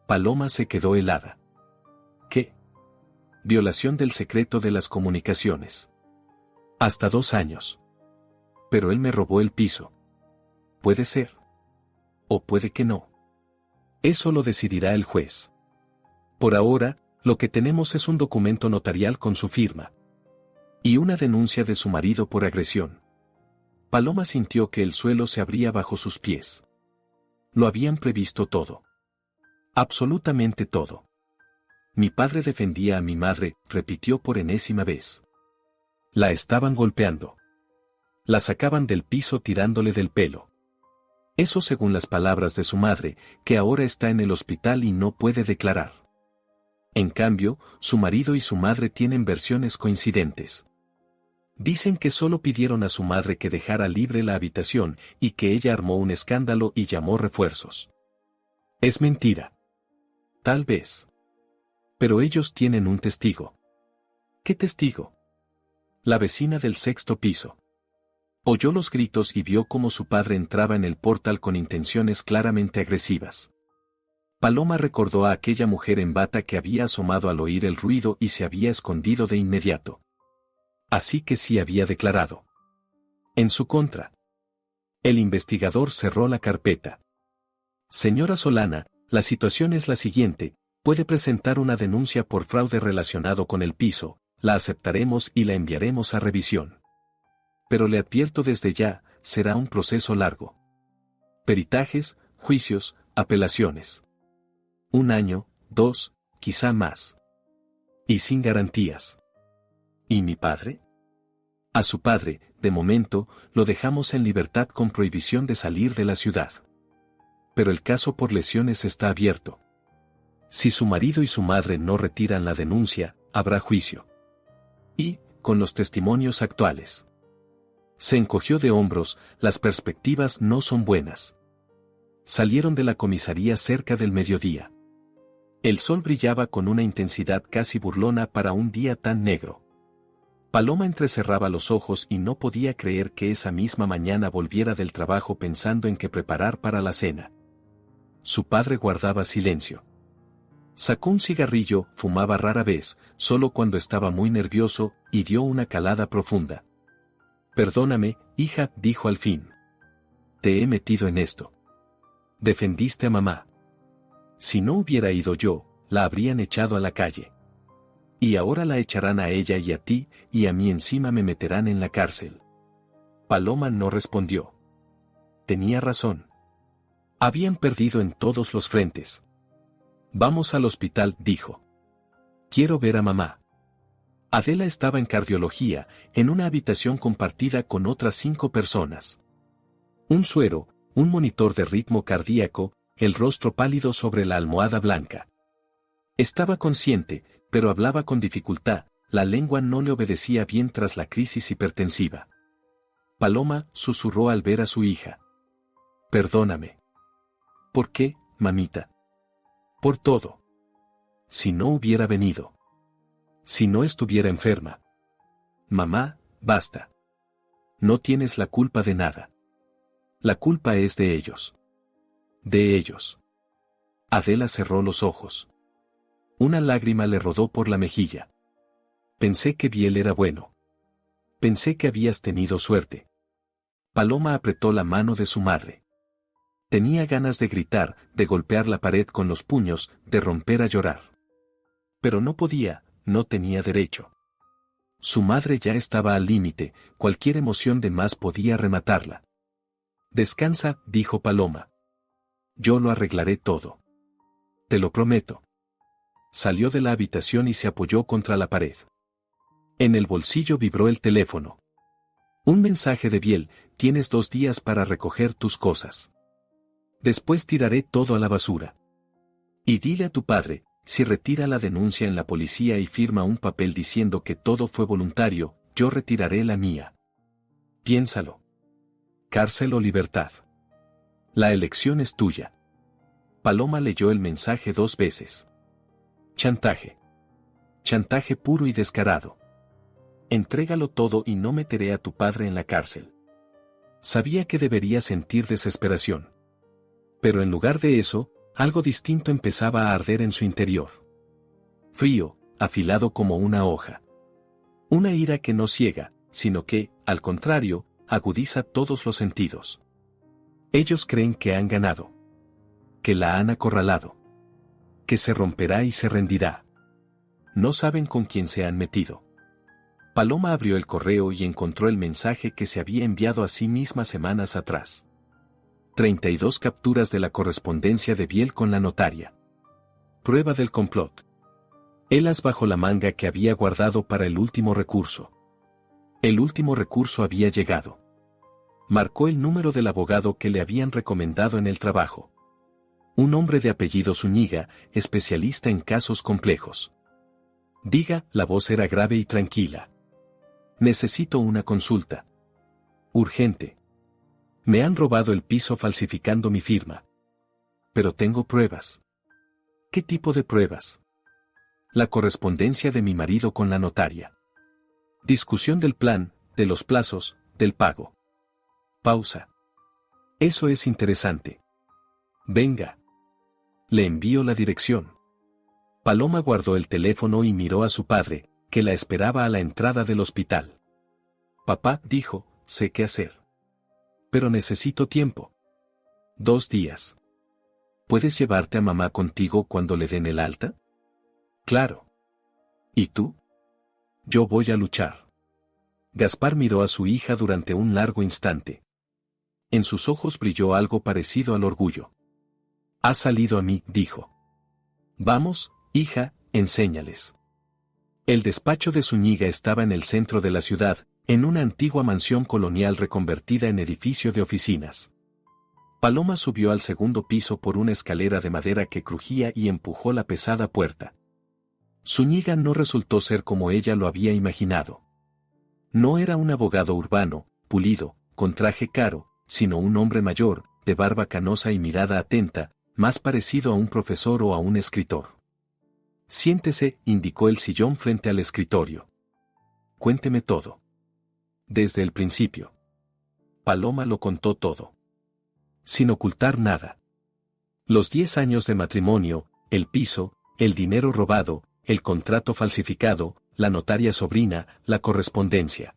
Paloma se quedó helada. ¿Qué? Violación del secreto de las comunicaciones. Hasta 2 años. Pero él me robó el piso. Puede ser. O puede que no. Eso lo decidirá el juez. Por ahora, lo que tenemos es un documento notarial con su firma. Y una denuncia de su marido por agresión. Paloma sintió que el suelo se abría bajo sus pies. Lo habían previsto todo. Absolutamente todo. Mi padre defendía a mi madre, repitió por enésima vez. La estaban golpeando. La sacaban del piso tirándole del pelo. Eso según las palabras de su madre, que ahora está en el hospital y no puede declarar. En cambio, su marido y su madre tienen versiones coincidentes. Dicen que solo pidieron a su madre que dejara libre la habitación y que ella armó un escándalo y llamó refuerzos. Es mentira. Tal vez. Pero ellos tienen un testigo. ¿Qué testigo? La vecina del sexto piso. Oyó los gritos y vio cómo su padre entraba en el portal con intenciones claramente agresivas. Paloma recordó a aquella mujer en bata que había asomado al oír el ruido y se había escondido de inmediato. Así que sí había declarado. En su contra. El investigador cerró la carpeta. Señora Solana, la situación es la siguiente, puede presentar una denuncia por fraude relacionado con el piso, la aceptaremos y la enviaremos a revisión. Pero le advierto desde ya, será un proceso largo. Peritajes, juicios, apelaciones. 1 año, 2, quizá más. Y sin garantías. ¿Y mi padre? A su padre, de momento, lo dejamos en libertad con prohibición de salir de la ciudad. Pero el caso por lesiones está abierto. Si su marido y su madre no retiran la denuncia, habrá juicio. Y, con los testimonios actuales. Se encogió de hombros, las perspectivas no son buenas. Salieron de la comisaría cerca del mediodía. El sol brillaba con una intensidad casi burlona para un día tan negro. Paloma entrecerraba los ojos y no podía creer que esa misma mañana volviera del trabajo pensando en qué preparar para la cena. Su padre guardaba silencio. Sacó un cigarrillo, fumaba rara vez, solo cuando estaba muy nervioso, y dio una calada profunda. Perdóname, hija, dijo al fin. Te he metido en esto. Defendiste a mamá. Si no hubiera ido yo, la habrían echado a la calle. Y ahora la echarán a ella y a ti, y a mí encima me meterán en la cárcel. Paloma no respondió. Tenía razón. Habían perdido en todos los frentes. Vamos al hospital, dijo. Quiero ver a mamá. Adela estaba en cardiología, en una habitación compartida con otras 5 personas. Un suero, un monitor de ritmo cardíaco, el rostro pálido sobre la almohada blanca. Estaba consciente, pero hablaba con dificultad, la lengua no le obedecía bien tras la crisis hipertensiva. Paloma susurró al ver a su hija. Perdóname. ¿Por qué, mamita? Por todo. Si no hubiera venido. Si no estuviera enferma. Mamá, basta. No tienes la culpa de nada. La culpa es de ellos. De ellos. Adela cerró los ojos. Una lágrima le rodó por la mejilla. Pensé que Biel era bueno. Pensé que habías tenido suerte. Paloma apretó la mano de su madre. Tenía ganas de gritar, de golpear la pared con los puños, de romper a llorar. Pero no podía, no tenía derecho. Su madre ya estaba al límite, cualquier emoción de más podía rematarla. Descansa, dijo Paloma. Yo lo arreglaré todo. Te lo prometo. Salió de la habitación y se apoyó contra la pared. En el bolsillo vibró el teléfono. Un mensaje de Biel, tienes 2 días para recoger tus cosas. Después tiraré todo a la basura. Y dile a tu padre, si retira la denuncia en la policía y firma un papel diciendo que todo fue voluntario, yo retiraré la mía. Piénsalo. Cárcel o libertad. La elección es tuya. Paloma leyó el mensaje 2 veces. Chantaje. Chantaje puro y descarado. Entrégalo todo y no meteré a tu padre en la cárcel. Sabía que debería sentir desesperación. Pero en lugar de eso, algo distinto empezaba a arder en su interior. Frío, afilado como una hoja. Una ira que no ciega, sino que, al contrario, agudiza todos los sentidos. Ellos creen que han ganado. Que la han acorralado. Que se romperá y se rendirá. No saben con quién se han metido. Paloma abrió el correo y encontró el mensaje que se había enviado a sí misma semanas atrás. 32 capturas de la correspondencia de Biel con la notaria. Prueba del complot. El as bajo la manga que había guardado para el último recurso. El último recurso había llegado. Marcó el número del abogado que le habían recomendado en el trabajo. Un hombre de apellido Zúñiga, especialista en casos complejos. Diga, la voz era grave y tranquila. Necesito una consulta. Urgente. Me han robado el piso falsificando mi firma. Pero tengo pruebas. ¿Qué tipo de pruebas? La correspondencia de mi marido con la notaria. Discusión del plan, de los plazos, del pago. Pausa. Eso es interesante. Venga. Le envío la dirección. Paloma guardó el teléfono y miró a su padre, que la esperaba a la entrada del hospital. Papá, dijo, sé qué hacer. Pero necesito tiempo. 2 días. ¿Puedes llevarte a mamá contigo cuando le den el alta? Claro. ¿Y tú? Yo voy a luchar. Gaspar miró a su hija durante un largo instante. En sus ojos brilló algo parecido al orgullo. Ha salido a mí, dijo. Vamos, hija, enséñales. El despacho de Zúñiga estaba en el centro de la ciudad, en una antigua mansión colonial reconvertida en edificio de oficinas. Paloma subió al segundo piso por una escalera de madera que crujía y empujó la pesada puerta. Zúñiga no resultó ser como ella lo había imaginado. No era un abogado urbano, pulido, con traje caro, sino un hombre mayor, de barba canosa y mirada atenta, más parecido a un profesor o a un escritor. Siéntese, indicó el sillón frente al escritorio. Cuénteme todo. Desde el principio. Paloma lo contó todo. Sin ocultar nada. Los 10 años de matrimonio, el piso, el dinero robado, el contrato falsificado, la notaria sobrina, la correspondencia.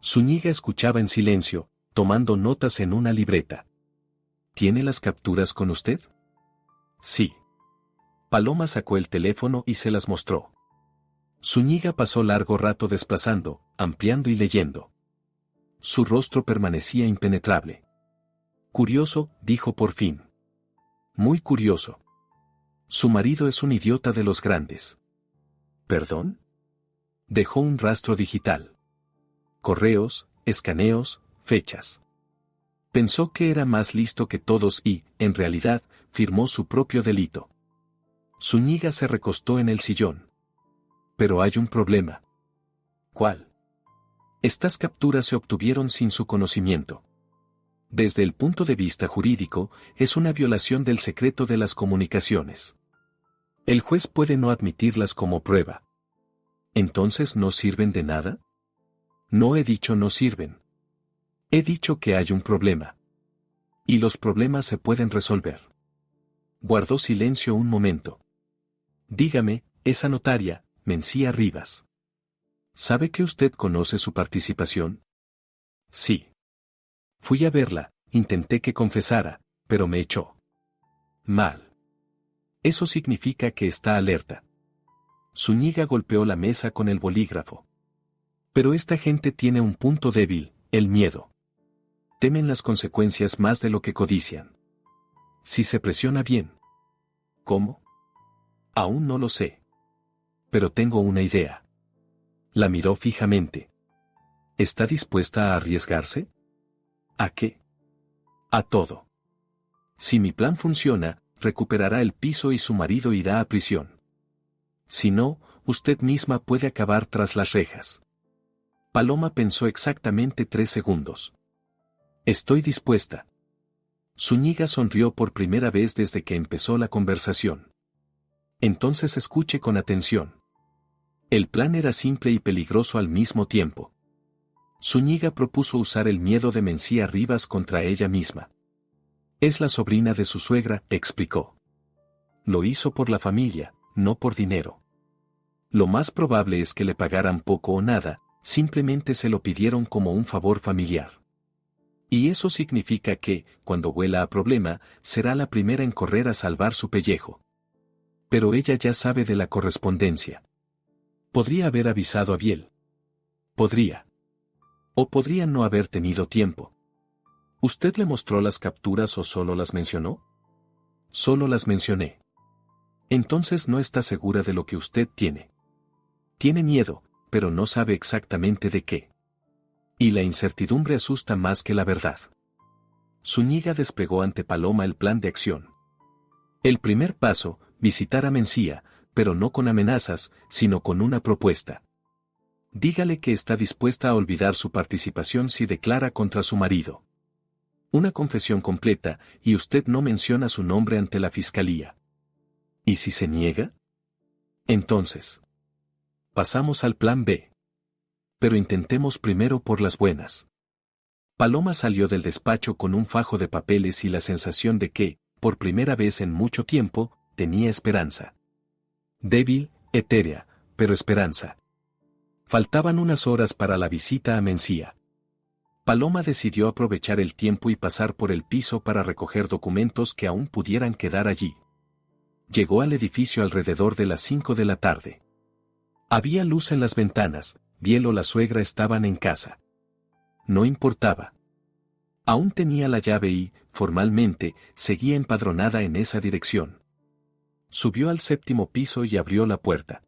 Zúñiga escuchaba en silencio, tomando notas en una libreta. ¿Tiene las capturas con usted? Sí. Paloma sacó el teléfono y se las mostró. Zúñiga pasó largo rato desplazando, ampliando y leyendo. Su rostro permanecía impenetrable. Curioso, dijo por fin. Muy curioso. Su marido es un idiota de los grandes. ¿Perdón? Dejó un rastro digital. Correos, escaneos, fechas. Pensó que era más listo que todos y, en realidad, firmó su propio delito. Zúñiga se recostó en el sillón. Pero hay un problema. ¿Cuál? Estas capturas se obtuvieron sin su conocimiento. Desde el punto de vista jurídico, es una violación del secreto de las comunicaciones. El juez puede no admitirlas como prueba. ¿Entonces no sirven de nada? No he dicho no sirven. He dicho que hay un problema. Y los problemas se pueden resolver. Guardó silencio un momento. Dígame, esa notaria, Mencía Rivas. ¿Sabe que usted conoce su participación? Sí. Fui a verla, intenté que confesara, pero me echó. Mal. Eso significa que está alerta. Zúñiga golpeó la mesa con el bolígrafo. Pero esta gente tiene un punto débil, el miedo. Temen las consecuencias más de lo que codician. Si se presiona bien. ¿Cómo? Aún no lo sé. Pero tengo una idea. La miró fijamente. ¿Está dispuesta a arriesgarse? ¿A qué? A todo. Si mi plan funciona, recuperará el piso y su marido irá a prisión. Si no, usted misma puede acabar tras las rejas. Paloma pensó exactamente 3 segundos. Estoy dispuesta. Zúñiga sonrió por primera vez desde que empezó la conversación. Entonces escuche con atención. El plan era simple y peligroso al mismo tiempo. Zúñiga propuso usar el miedo de Mencía Rivas contra ella misma. Es la sobrina de su suegra, explicó. Lo hizo por la familia, no por dinero. Lo más probable es que le pagaran poco o nada, simplemente se lo pidieron como un favor familiar. Y eso significa que, cuando huela a problema, será la primera en correr a salvar su pellejo. Pero ella ya sabe de la correspondencia. Podría haber avisado a Biel. Podría. O podría no haber tenido tiempo. ¿Usted le mostró las capturas o solo las mencionó? Solo las mencioné. Entonces no está segura de lo que usted tiene. Tiene miedo, pero no sabe exactamente de qué. Y la incertidumbre asusta más que la verdad. Zúñiga desplegó ante Paloma el plan de acción. El primer paso, visitar a Mencía, pero no con amenazas, sino con una propuesta. Dígale que está dispuesta a olvidar su participación si declara contra su marido. Una confesión completa, y usted no menciona su nombre ante la fiscalía. ¿Y si se niega? Entonces, pasamos al plan B. Pero intentemos primero por las buenas. Paloma salió del despacho con un fajo de papeles y la sensación de que, por primera vez en mucho tiempo, tenía esperanza. Débil, etérea, pero esperanza. Faltaban unas horas para la visita a Mencía. Paloma decidió aprovechar el tiempo y pasar por el piso para recoger documentos que aún pudieran quedar allí. Llegó al edificio alrededor de las 5 de la tarde. Había luz en las ventanas, Biel o la suegra estaban en casa. No importaba. Aún tenía la llave y, formalmente, seguía empadronada en esa dirección. Subió al 7º piso y abrió la puerta.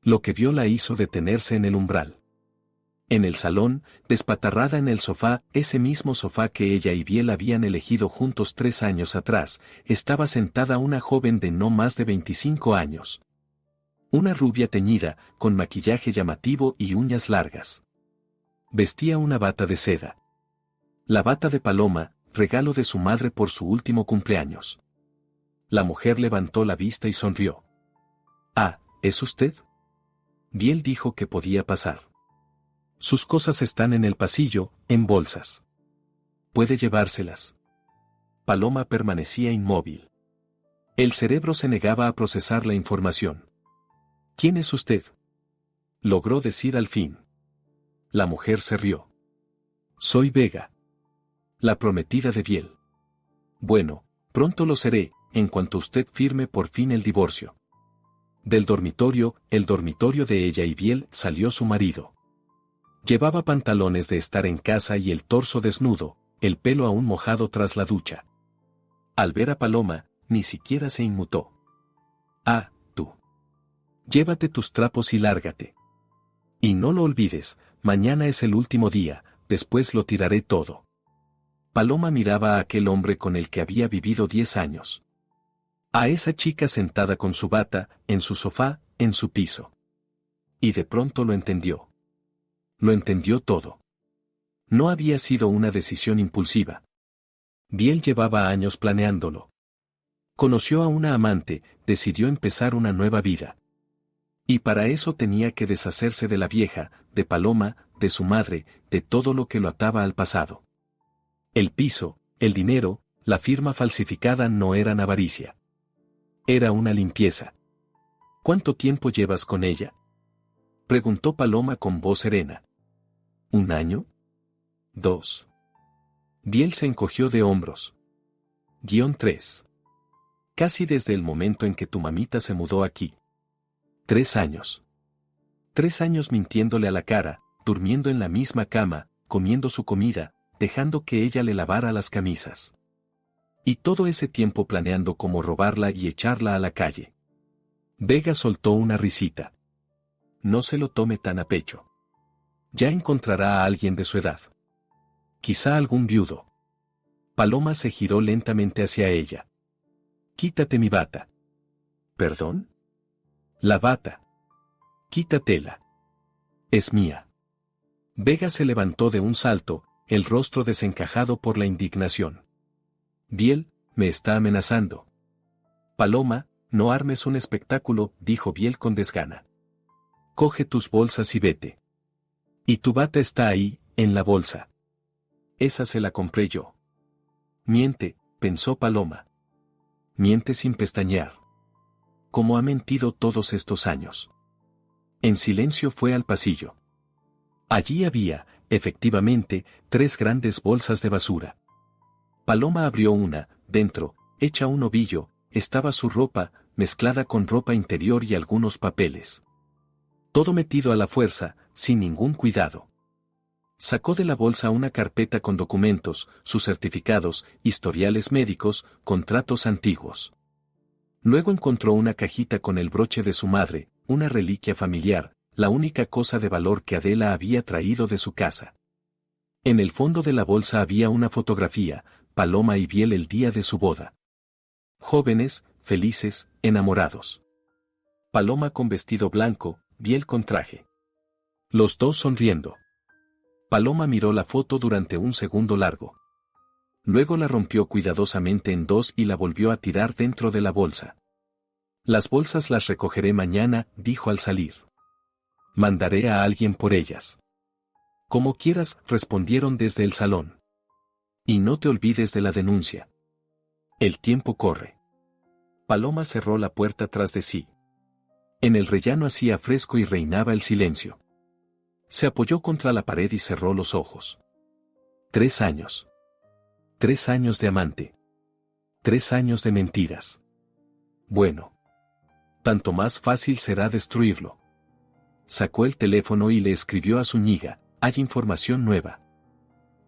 Lo que vio la hizo detenerse en el umbral. En el salón, despatarrada en el sofá, ese mismo sofá que ella y Biel habían elegido juntos 3 años atrás, estaba sentada una joven de no más de 25 años. Una rubia teñida, con maquillaje llamativo y uñas largas. Vestía una bata de seda. La bata de Paloma, regalo de su madre por su último cumpleaños. La mujer levantó la vista y sonrió. «Ah, ¿es usted?» Biel dijo que podía pasar. Sus cosas están en el pasillo, en bolsas. Puede llevárselas. Paloma permanecía inmóvil. El cerebro se negaba a procesar la información. «¿Quién es usted?», logró decir al fin. La mujer se rió. «Soy Vega, la prometida de Biel». «Bueno, pronto lo seré, en cuanto usted firme por fin el divorcio». Del dormitorio, el dormitorio de ella y Biel, salió su marido. Llevaba pantalones de estar en casa y el torso desnudo, el pelo aún mojado tras la ducha. Al ver a Paloma, ni siquiera se inmutó. «Ah, tú. Llévate tus trapos y lárgate. Y no lo olvides, mañana es el último día, después lo tiraré todo». Paloma miraba a aquel hombre con el que había vivido 10 años. A esa chica sentada con su bata, en su sofá, en su piso. Y de pronto lo entendió. Lo entendió todo. No había sido una decisión impulsiva. Biel llevaba años planeándolo. Conoció a una amante, decidió empezar una nueva vida. Y para eso tenía que deshacerse de la vieja, de Paloma, de su madre, de todo lo que lo ataba al pasado. El piso, el dinero, la firma falsificada no eran avaricia. Era una limpieza. «¿Cuánto tiempo llevas con ella?», preguntó Paloma con voz serena. «¿1 año? 2. Biel se encogió de hombros. -3. Casi desde el momento en que tu mamita se mudó aquí. 3 años. 3 años mintiéndole a la cara, durmiendo en la misma cama, comiendo su comida, dejando que ella le lavara las camisas. Y todo ese tiempo planeando cómo robarla y echarla a la calle». Vega soltó una risita. «No se lo tome tan a pecho. Ya encontrará a alguien de su edad. Quizá algún viudo». Paloma se giró lentamente hacia ella. «Quítate mi bata». «¿Perdón?». «La bata. Quítatela. Es mía». Vega se levantó de un salto, el rostro desencajado por la indignación. «Biel, me está amenazando». «Paloma, no armes un espectáculo», dijo Biel con desgana. «Coge tus bolsas y vete». «Y tu bata está ahí, en la bolsa». «Esa se la compré yo». «Miente», pensó Paloma. «Miente sin pestañear. Como ha mentido todos estos años». En silencio fue al pasillo. Allí había, efectivamente, 3 grandes bolsas de basura. Paloma abrió una, dentro, hecha un ovillo, estaba su ropa, mezclada con ropa interior y algunos papeles. Todo metido a la fuerza, sin ningún cuidado. Sacó de la bolsa una carpeta con documentos, sus certificados, historiales médicos, contratos antiguos. Luego encontró una cajita con el broche de su madre, una reliquia familiar, la única cosa de valor que Adela había traído de su casa. En el fondo de la bolsa había una fotografía, Paloma y Biel el día de su boda. Jóvenes, felices, enamorados. Paloma con vestido blanco, Biel con traje. Los dos sonriendo. Paloma miró la foto durante un segundo largo. Luego la rompió cuidadosamente en dos y la volvió a tirar dentro de la bolsa. Las bolsas las recogeré mañana, dijo al salir. Mandaré a alguien por ellas. Como quieras, respondieron desde el salón. Y no te olvides de la denuncia. El tiempo corre. Paloma cerró la puerta tras de sí. En el rellano hacía fresco y reinaba el silencio. Se apoyó contra la pared y cerró los ojos. 3 años. 3 años de amante. 3 años de mentiras. Bueno. Tanto más fácil será destruirlo. Sacó el teléfono y le escribió a Zúñiga: hay información nueva.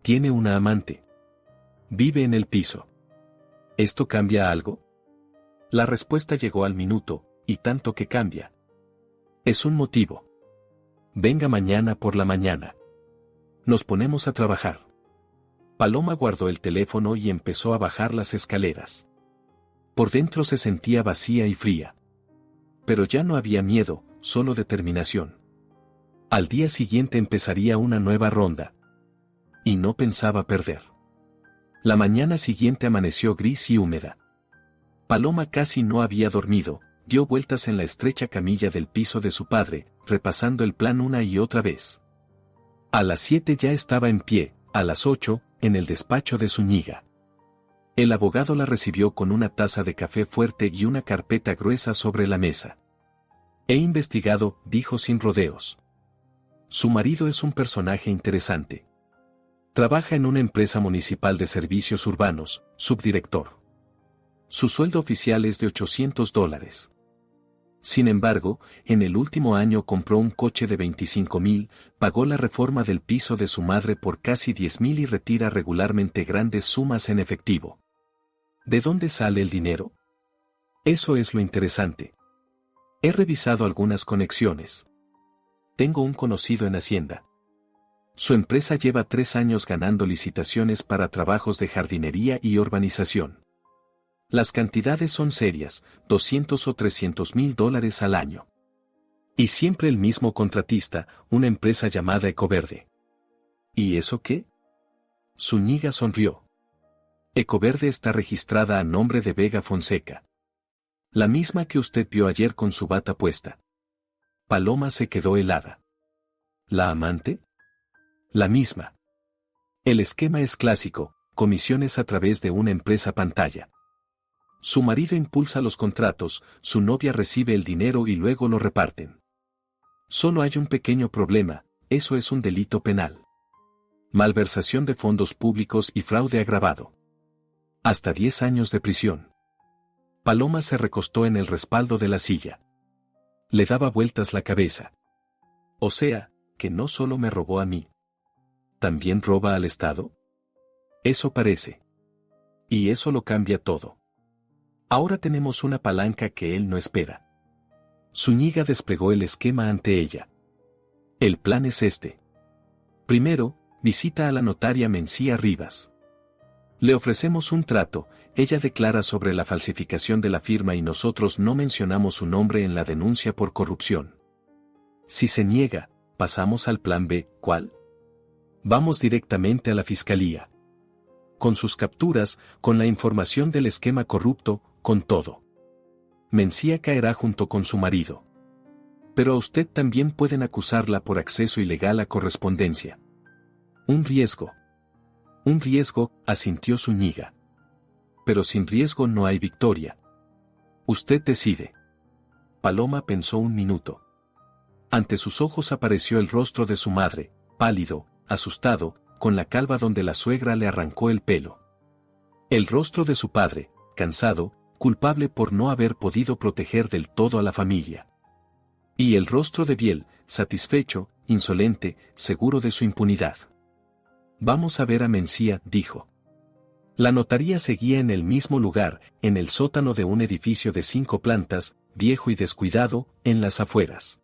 Tiene una amante. Vive en el piso. ¿Esto cambia algo? La respuesta llegó al minuto, y tanto que cambia. Es un motivo. Venga mañana por la mañana. Nos ponemos a trabajar. Paloma guardó el teléfono y empezó a bajar las escaleras. Por dentro se sentía vacía y fría. Pero ya no había miedo, solo determinación. Al día siguiente empezaría una nueva ronda. Y no pensaba perder. La mañana siguiente amaneció gris y húmeda. Paloma casi no había dormido. Dio vueltas en la estrecha camilla del piso de su padre, repasando el plan una y otra vez. A las 7 ya estaba en pie, a las 8, en el despacho de Zúñiga. El abogado la recibió con una taza de café fuerte y una carpeta gruesa sobre la mesa. He investigado, dijo sin rodeos. Su marido es un personaje interesante. Trabaja en una empresa municipal de servicios urbanos, subdirector. Su sueldo oficial es de $800. Sin embargo, en el último año compró un coche de 25,000, pagó la reforma del piso de su madre por casi 10,000 y retira regularmente grandes sumas en efectivo. ¿De dónde sale el dinero? Eso es lo interesante. He revisado algunas conexiones. Tengo un conocido en Hacienda. Su empresa lleva 3 años ganando licitaciones para trabajos de jardinería y urbanización. Las cantidades son serias, 200 o 300,000 dólares al año. Y siempre el mismo contratista, una empresa llamada Ecoverde. ¿Y eso qué? Zúñiga sonrió. Ecoverde está registrada a nombre de Vega Fonseca. La misma que usted vio ayer con su bata puesta. Paloma se quedó helada. ¿La amante? La misma. El esquema es clásico, comisiones a través de una empresa pantalla. Su marido impulsa los contratos, su novia recibe el dinero y luego lo reparten. Solo hay un pequeño problema, eso es un delito penal. Malversación de fondos públicos y fraude agravado. Hasta 10 años de prisión. Paloma se recostó en el respaldo de la silla. Le daba vueltas la cabeza. O sea, que no solo me robó a mí. ¿También roba al Estado? Eso parece. Y eso lo cambia todo. Ahora tenemos una palanca que él no espera. Zúñiga desplegó el esquema ante ella. El plan es este. Primero, visita a la notaria Mencía Rivas. Le ofrecemos un trato, ella declara sobre la falsificación de la firma y nosotros no mencionamos su nombre en la denuncia por corrupción. Si se niega, pasamos al plan B, ¿cuál? Vamos directamente a la fiscalía. Con sus capturas, con la información del esquema corrupto, con todo. Mencía caerá junto con su marido. Pero a usted también pueden acusarla por acceso ilegal a correspondencia. Un riesgo. Un riesgo, asintió Zúñiga. Pero sin riesgo no hay victoria. Usted decide. Paloma pensó un minuto. Ante sus ojos apareció el rostro de su madre, pálido, asustado, con la calva donde la suegra le arrancó el pelo. El rostro de su padre, cansado, culpable por no haber podido proteger del todo a la familia. Y el rostro de Biel, satisfecho, insolente, seguro de su impunidad. Vamos a ver a Mencía, dijo. La notaría seguía en el mismo lugar, en el sótano de un edificio de 5 plantas, viejo y descuidado, en las afueras.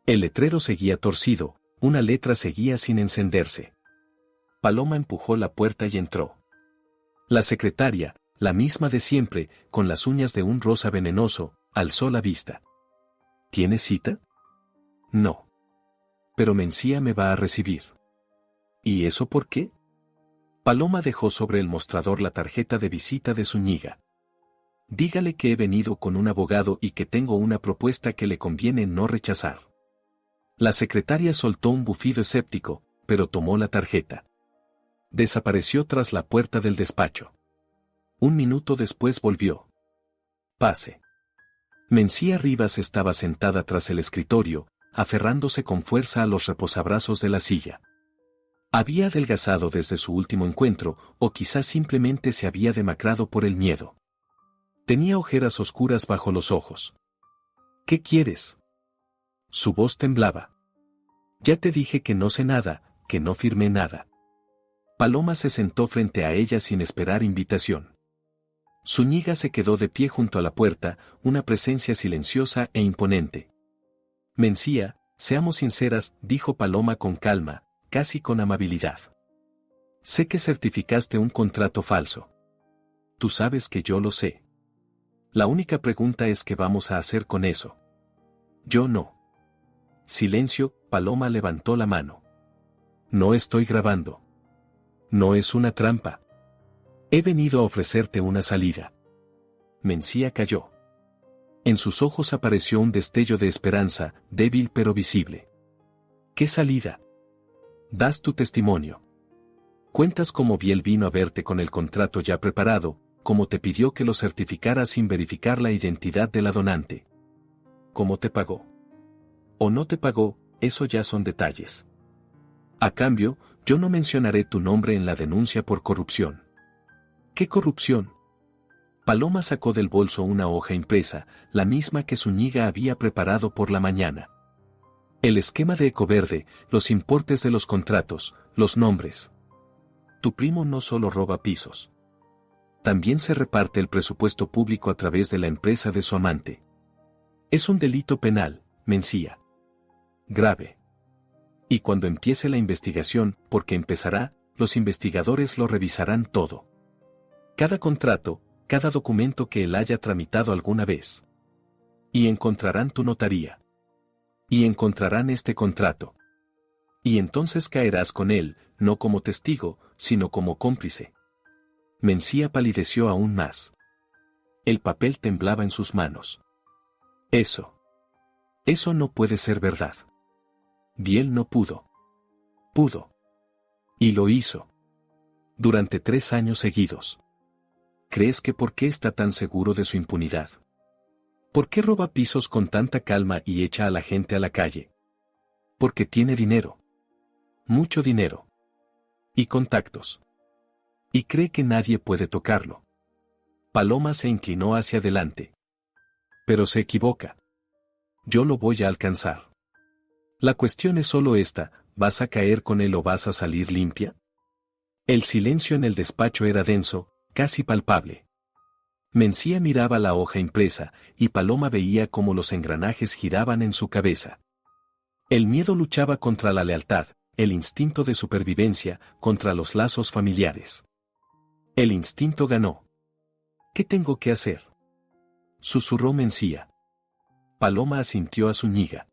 El letrero seguía torcido, una letra seguía sin encenderse. Paloma empujó la puerta y entró. La secretaria, la misma de siempre, con las uñas de un rosa venenoso, alzó la vista. ¿Tienes cita? No. Pero Mencía me va a recibir. ¿Y eso por qué? Paloma dejó sobre el mostrador la tarjeta de visita de Zúñiga. Dígale que he venido con un abogado y que tengo una propuesta que le conviene no rechazar. La secretaria soltó un bufido escéptico, pero tomó la tarjeta. Desapareció tras la puerta del despacho. Un minuto después volvió. Pase. Mencía Rivas estaba sentada tras el escritorio, aferrándose con fuerza a los reposabrazos de la silla. Había adelgazado desde su último encuentro, o quizás simplemente se había demacrado por el miedo. Tenía ojeras oscuras bajo los ojos. ¿Qué quieres? Su voz temblaba. Ya te dije que no sé nada, que no firmé nada. Paloma se sentó frente a ella sin esperar invitación. Zúñiga se quedó de pie junto a la puerta, una presencia silenciosa e imponente. Mencía, seamos sinceras, dijo Paloma con calma, casi con amabilidad. Sé que certificaste un contrato falso. Tú sabes que yo lo sé. La única pregunta es qué vamos a hacer con eso. Yo no. Silencio, Paloma levantó la mano. No estoy grabando. No es una trampa. He venido a ofrecerte una salida. Mencía calló. En sus ojos apareció un destello de esperanza, débil pero visible. ¿Qué salida? Das tu testimonio. Cuentas cómo Biel vino a verte con el contrato ya preparado, cómo te pidió que lo certificara sin verificar la identidad de la donante. ¿Cómo te pagó? O no te pagó, eso ya son detalles. A cambio, yo no mencionaré tu nombre en la denuncia por corrupción. ¿Qué corrupción? Paloma sacó del bolso una hoja impresa, la misma que Zúñiga había preparado por la mañana. El esquema de Ecoverde, los importes de los contratos, los nombres. Tu primo no solo roba pisos. También se reparte el presupuesto público a través de la empresa de su amante. Es un delito penal, Mencía. Grave. Y cuando empiece la investigación, porque empezará, los investigadores lo revisarán todo. Cada contrato, cada documento que él haya tramitado alguna vez. Y encontrarán tu notaría. Y encontrarán este contrato. Y entonces caerás con él, no como testigo, sino como cómplice. Mencía palideció aún más. El papel temblaba en sus manos. Eso no puede ser verdad. Biel no pudo. Pudo. Y lo hizo. Durante 3 años seguidos. ¿Crees que por qué está tan seguro de su impunidad? ¿Por qué roba pisos con tanta calma y echa a la gente a la calle? Porque tiene dinero. Mucho dinero. Y contactos. Y cree que nadie puede tocarlo. Paloma se inclinó hacia adelante. Pero se equivoca. Yo lo voy a alcanzar. La cuestión es solo esta, ¿vas a caer con él o vas a salir limpia? El silencio en el despacho era denso, casi palpable. Mencía miraba la hoja impresa, y Paloma veía cómo los engranajes giraban en su cabeza. El miedo luchaba contra la lealtad, el instinto de supervivencia, contra los lazos familiares. El instinto ganó. ¿Qué tengo que hacer? Susurró Mencía. Paloma asintió a Zúñiga.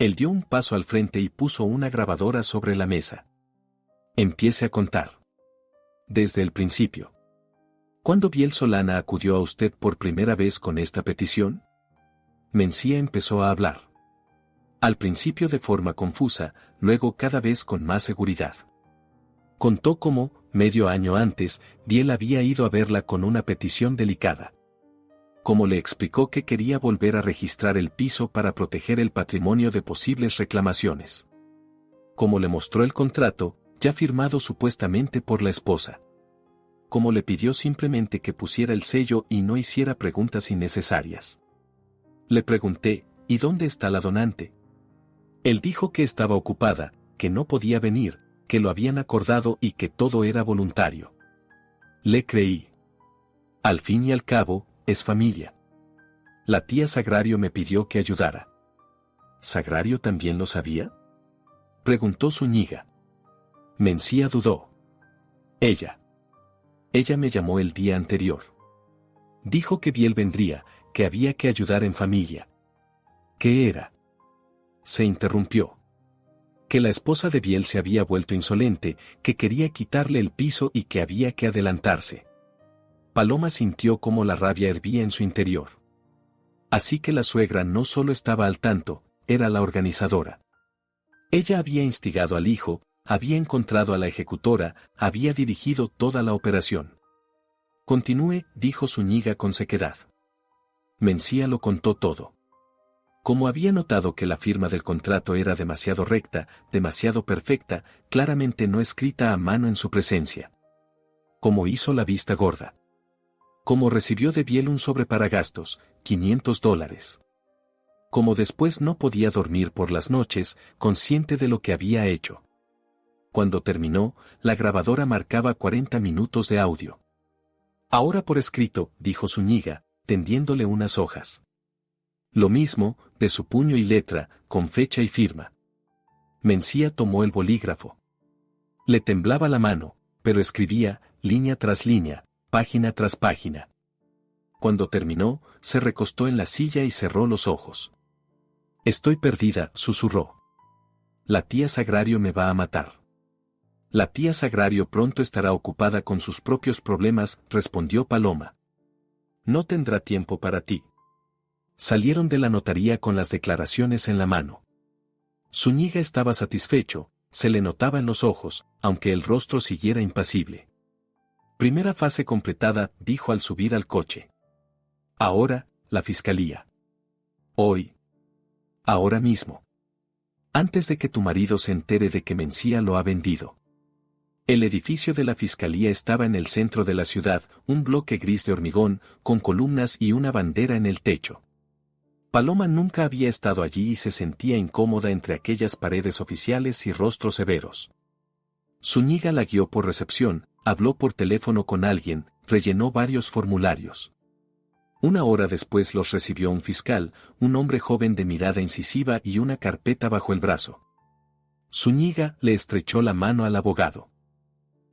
Él dio un paso al frente y puso una grabadora sobre la mesa. Empiece a contar. Desde el principio. ¿Cuándo Biel Solana acudió a usted por primera vez con esta petición? Mencía empezó a hablar. Al principio de forma confusa, luego cada vez con más seguridad. Contó cómo, medio año antes, Biel había ido a verla con una petición delicada. Cómo le explicó que quería volver a registrar el piso para proteger el patrimonio de posibles reclamaciones. Cómo le mostró el contrato, ya firmado supuestamente por la esposa. Cómo le pidió simplemente que pusiera el sello y no hiciera preguntas innecesarias. Le pregunté, ¿y dónde está la donante? Él dijo que estaba ocupada, que no podía venir, que lo habían acordado y que todo era voluntario. Le creí. Al fin y al cabo, es familia. La tía Sagrario me pidió que ayudara. ¿Sagrario también lo sabía?, preguntó Zúñiga. Mencía dudó. Ella me llamó el día anterior. Dijo que Biel vendría, que había que ayudar en familia. ¿Qué era? Se interrumpió. Que la esposa de Biel se había vuelto insolente, que quería quitarle el piso y que había que adelantarse. Paloma sintió cómo la rabia hervía en su interior. Así que la suegra no solo estaba al tanto, era la organizadora. Ella había instigado al hijo, había encontrado a la ejecutora, había dirigido toda la operación. Continúe, dijo Zúñiga con sequedad. Mencía lo contó todo. Como había notado que la firma del contrato era demasiado recta, demasiado perfecta, claramente no escrita a mano en su presencia. Como hizo la vista gorda. Como recibió de Biel un sobre para gastos, $500. Como después no podía dormir por las noches, consciente de lo que había hecho. Cuando terminó, la grabadora marcaba 40 minutos de audio. Ahora por escrito, dijo Zúñiga, tendiéndole unas hojas. Lo mismo, de su puño y letra, con fecha y firma. Mencía tomó el bolígrafo. Le temblaba la mano, pero escribía, línea tras línea, página tras página. Cuando terminó, se recostó en la silla y cerró los ojos. Estoy perdida, susurró. La tía Sagrario me va a matar. La tía Sagrario pronto estará ocupada con sus propios problemas, respondió Paloma. No tendrá tiempo para ti. Salieron de la notaría con las declaraciones en la mano. Zúñiga estaba satisfecho, se le notaba en los ojos, aunque el rostro siguiera impasible. Primera fase completada, dijo al subir al coche. Ahora, la fiscalía. Hoy. Ahora mismo. Antes de que tu marido se entere de que Mencía lo ha vendido. El edificio de la fiscalía estaba en el centro de la ciudad, un bloque gris de hormigón, con columnas y una bandera en el techo. Paloma nunca había estado allí y se sentía incómoda entre aquellas paredes oficiales y rostros severos. Zúñiga la guió por recepción, habló por teléfono con alguien, rellenó varios formularios. Una hora después los recibió un fiscal, un hombre joven de mirada incisiva y una carpeta bajo el brazo. Zúñiga le estrechó la mano al abogado.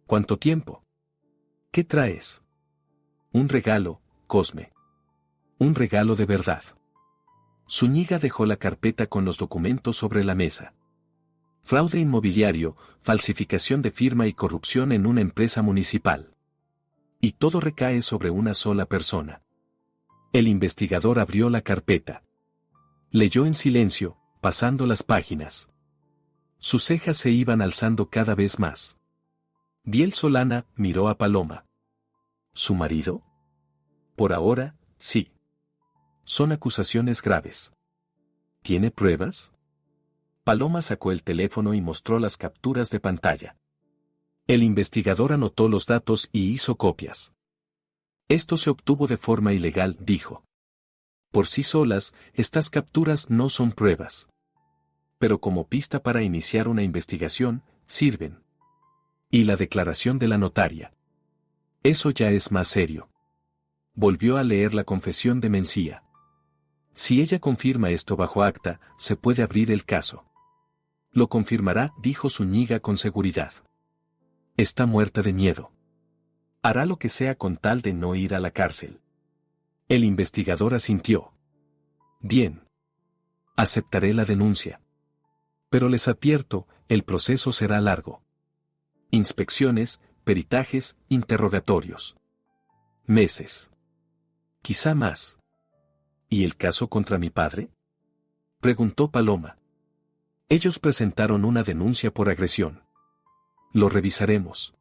¿Cuánto tiempo? ¿Qué traes? Un regalo, Cosme. Un regalo de verdad. Zúñiga dejó la carpeta con los documentos sobre la mesa. Fraude inmobiliario, falsificación de firma y corrupción en una empresa municipal. Y todo recae sobre una sola persona. El investigador abrió la carpeta. Leyó en silencio, pasando las páginas. Sus cejas se iban alzando cada vez más. Biel Solana miró a Paloma. ¿Su marido? Por ahora, sí. Son acusaciones graves. ¿Tiene pruebas? Paloma sacó el teléfono y mostró las capturas de pantalla. El investigador anotó los datos y hizo copias. Esto se obtuvo de forma ilegal, dijo. Por sí solas, estas capturas no son pruebas. Pero como pista para iniciar una investigación, sirven. Y la declaración de la notaria. Eso ya es más serio. Volvió a leer la confesión de Mencía. Si ella confirma esto bajo acta, se puede abrir el caso. Lo confirmará, dijo Zúñiga con seguridad. Está muerta de miedo. Hará lo que sea con tal de no ir a la cárcel. El investigador asintió. Bien. Aceptaré la denuncia. Pero les advierto, el proceso será largo. Inspecciones, peritajes, interrogatorios. Meses. Quizá más. ¿Y el caso contra mi padre? Preguntó Paloma. Ellos presentaron una denuncia por agresión. Lo revisaremos.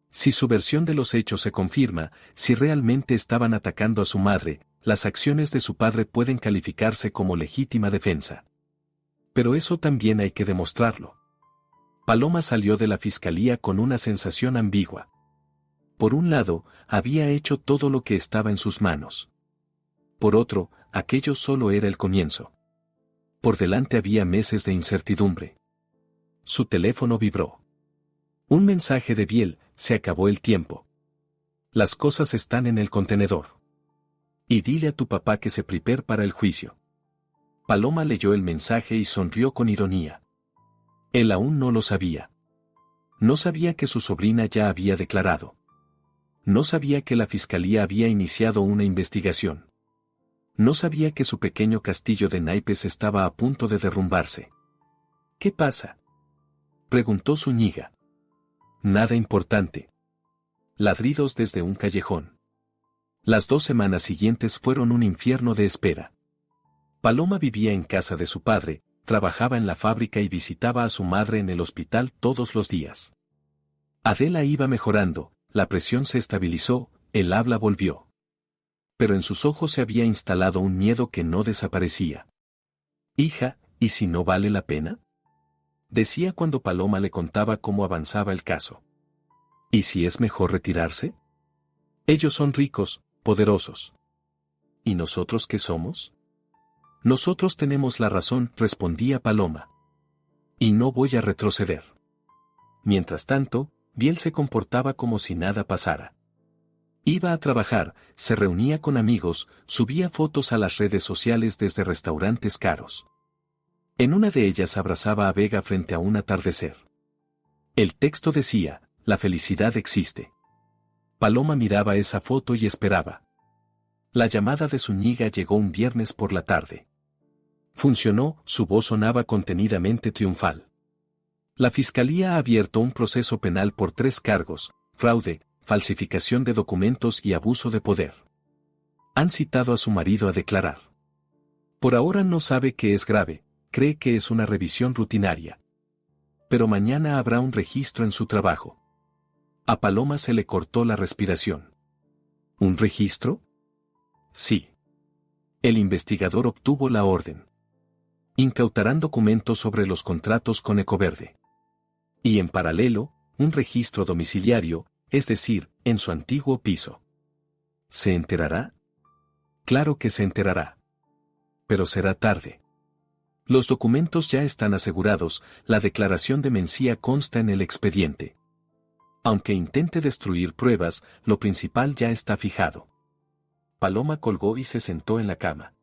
Si su versión de los hechos se confirma, si realmente estaban atacando a su madre, las acciones de su padre pueden calificarse como legítima defensa. Pero eso también hay que demostrarlo. Paloma salió de la fiscalía con una sensación ambigua. Por un lado, había hecho todo lo que estaba en sus manos. Por otro, aquello solo era el comienzo. Por delante había meses de incertidumbre. Su teléfono vibró. Un mensaje de Biel: se acabó el tiempo. Las cosas están en el contenedor. Y dile a tu papá que se prepare para el juicio. Paloma leyó el mensaje y sonrió con ironía. Él aún no lo sabía. No sabía que su sobrina ya había declarado. No sabía que la fiscalía había iniciado una investigación. No sabía que su pequeño castillo de naipes estaba a punto de derrumbarse. ¿Qué pasa?, preguntó Zúñiga. Nada importante. Ladridos desde un callejón. Las 2 semanas siguientes fueron un infierno de espera. Paloma vivía en casa de su padre, trabajaba en la fábrica y visitaba a su madre en el hospital todos los días. Adela iba mejorando, la presión se estabilizó, el habla volvió. Pero en sus ojos se había instalado un miedo que no desaparecía. Hija, ¿y si no vale la pena?, decía cuando Paloma le contaba cómo avanzaba el caso. ¿Y si es mejor retirarse? Ellos son ricos, poderosos. ¿Y nosotros qué somos? Nosotros tenemos la razón, respondía Paloma. Y no voy a retroceder. Mientras tanto, Biel se comportaba como si nada pasara. Iba a trabajar, se reunía con amigos, subía fotos a las redes sociales desde restaurantes caros. En una de ellas abrazaba a Vega frente a un atardecer. El texto decía: la felicidad existe. Paloma miraba esa foto y esperaba. La llamada de Zúñiga llegó un viernes por la tarde. Funcionó, su voz sonaba contenidamente triunfal. La fiscalía ha abierto un proceso penal por 3 cargos: fraude, falsificación de documentos y abuso de poder. Han citado a su marido a declarar. Por ahora no sabe que es grave, cree que es una revisión rutinaria. Pero mañana habrá un registro en su trabajo. A Paloma se le cortó la respiración. ¿Un registro? Sí. El investigador obtuvo la orden. Incautarán documentos sobre los contratos con Ecoverde. Y en paralelo, un registro domiciliario, es decir, en su antiguo piso. ¿Se enterará? Claro que se enterará. Pero será tarde. Los documentos ya están asegurados, la declaración de Mencía consta en el expediente. Aunque intente destruir pruebas, lo principal ya está fijado. Paloma colgó y se sentó en la cama.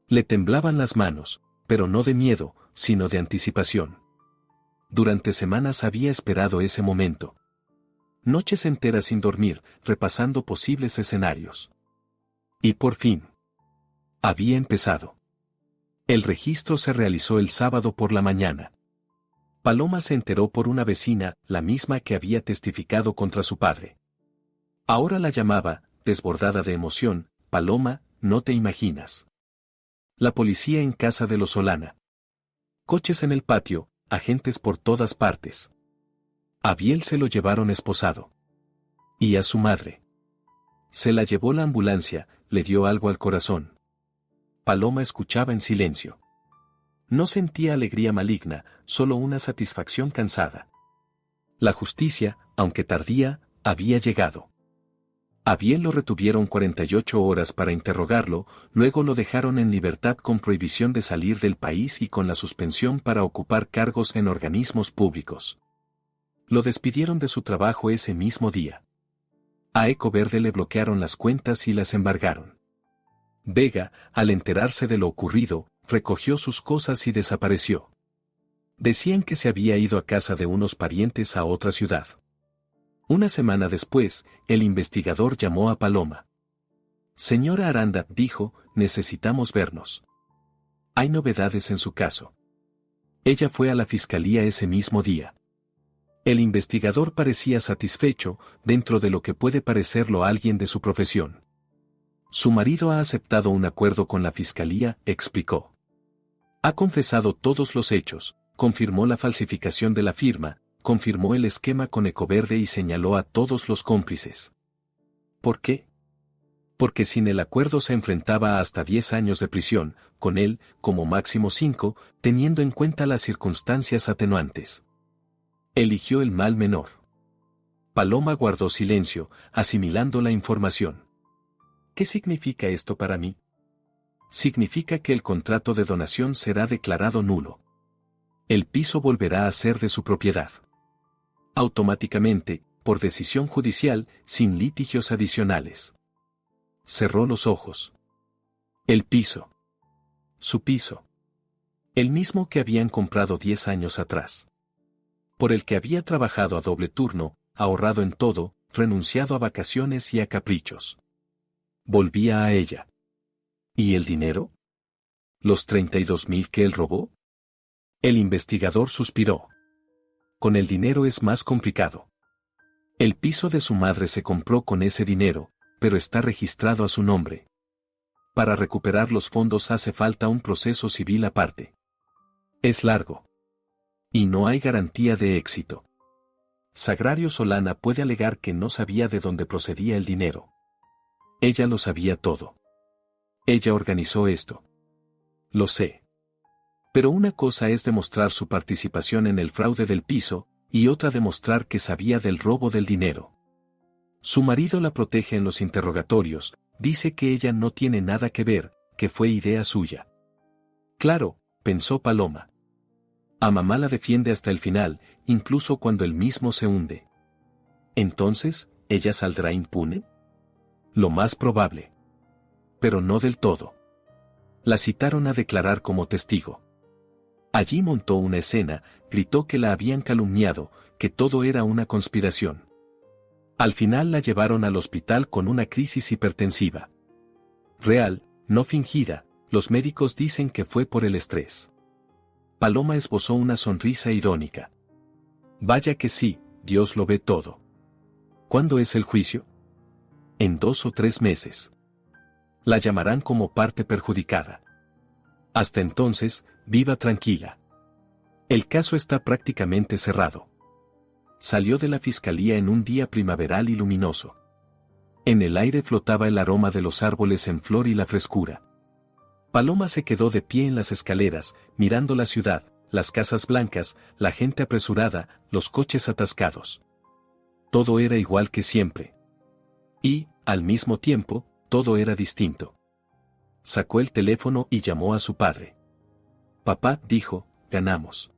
Le temblaban las manos, pero no de miedo, sino de anticipación. Durante semanas había esperado ese momento. Noches enteras sin dormir, repasando posibles escenarios. Y por fin. Había empezado. El registro se realizó el sábado por la mañana. Paloma se enteró por una vecina, la misma que había testificado contra su padre. Ahora la llamaba, desbordada de emoción: Paloma, no te imaginas. La policía en casa de los Solana. Coches en el patio, agentes por todas partes. A Biel se lo llevaron esposado. Y a su madre. Se la llevó la ambulancia, le dio algo al corazón. Paloma escuchaba en silencio. No sentía alegría maligna, solo una satisfacción cansada. La justicia, aunque tardía, había llegado. A Biel lo retuvieron 48 horas para interrogarlo, luego lo dejaron en libertad con prohibición de salir del país y con la suspensión para ocupar cargos en organismos públicos. Lo despidieron de su trabajo ese mismo día. A Ecoverde le bloquearon las cuentas y las embargaron. Vega, al enterarse de lo ocurrido, recogió sus cosas y desapareció. Decían que se había ido a casa de unos parientes a otra ciudad. Una semana después, el investigador llamó a Paloma. Señora Aranda, dijo, necesitamos vernos. Hay novedades en su caso. Ella fue a la fiscalía ese mismo día. El investigador parecía satisfecho, dentro de lo que puede parecerlo a alguien de su profesión. Su marido ha aceptado un acuerdo con la fiscalía, explicó. Ha confesado todos los hechos, confirmó la falsificación de la firma, confirmó el esquema con Ecoverde y señaló a todos los cómplices. ¿Por qué? Porque sin el acuerdo se enfrentaba a hasta 10 años de prisión, con él, como máximo 5, teniendo en cuenta las circunstancias atenuantes. Eligió el mal menor. Paloma guardó silencio, asimilando la información. ¿Qué significa esto para mí? significa que el contrato de donación será declarado nulo. El piso volverá a ser de su propiedad. Automáticamente, por decisión judicial, sin litigios adicionales. Cerró los ojos. El piso. Su piso. El mismo que habían comprado 10 años atrás. Por el que había trabajado a doble turno, ahorrado en todo, renunciado a vacaciones y a caprichos. Volvía a ella. ¿Y el dinero? ¿Los 32.000 que él robó? El investigador suspiró. Con el dinero es más complicado. El piso de su madre se compró con ese dinero, pero está registrado a su nombre. Para recuperar los fondos hace falta un proceso civil aparte. Es largo. Y no hay garantía de éxito. Sagrario Solana puede alegar que no sabía de dónde procedía el dinero. Ella lo sabía todo. Ella organizó esto. Lo sé. Pero una cosa es demostrar su participación en el fraude del piso, y otra demostrar que sabía del robo del dinero. Su marido la protege en los interrogatorios, dice que ella no tiene nada que ver, que fue idea suya. Claro, pensó Paloma. A mamá la defiende hasta el final, incluso cuando él mismo se hunde. Entonces, ¿ella saldrá impune? Lo más probable. Pero no del todo. La citaron a declarar como testigo. Allí montó una escena, gritó que la habían calumniado, que todo era una conspiración. Al final la llevaron al hospital con una crisis hipertensiva. Real, no fingida, los médicos dicen que fue por el estrés. Paloma esbozó una sonrisa irónica. Vaya que sí, Dios lo ve todo. ¿Cuándo es el juicio? En 2 o 3 meses. La llamarán como parte perjudicada. Hasta entonces, viva tranquila. El caso está prácticamente cerrado. Salió de la fiscalía en un día primaveral y luminoso. En el aire flotaba el aroma de los árboles en flor y la frescura. Paloma se quedó de pie en las escaleras, mirando la ciudad, las casas blancas, la gente apresurada, los coches atascados. Todo era igual que siempre. Y, al mismo tiempo, todo era distinto. Sacó el teléfono y llamó a su padre. Papá, dijo, ganamos.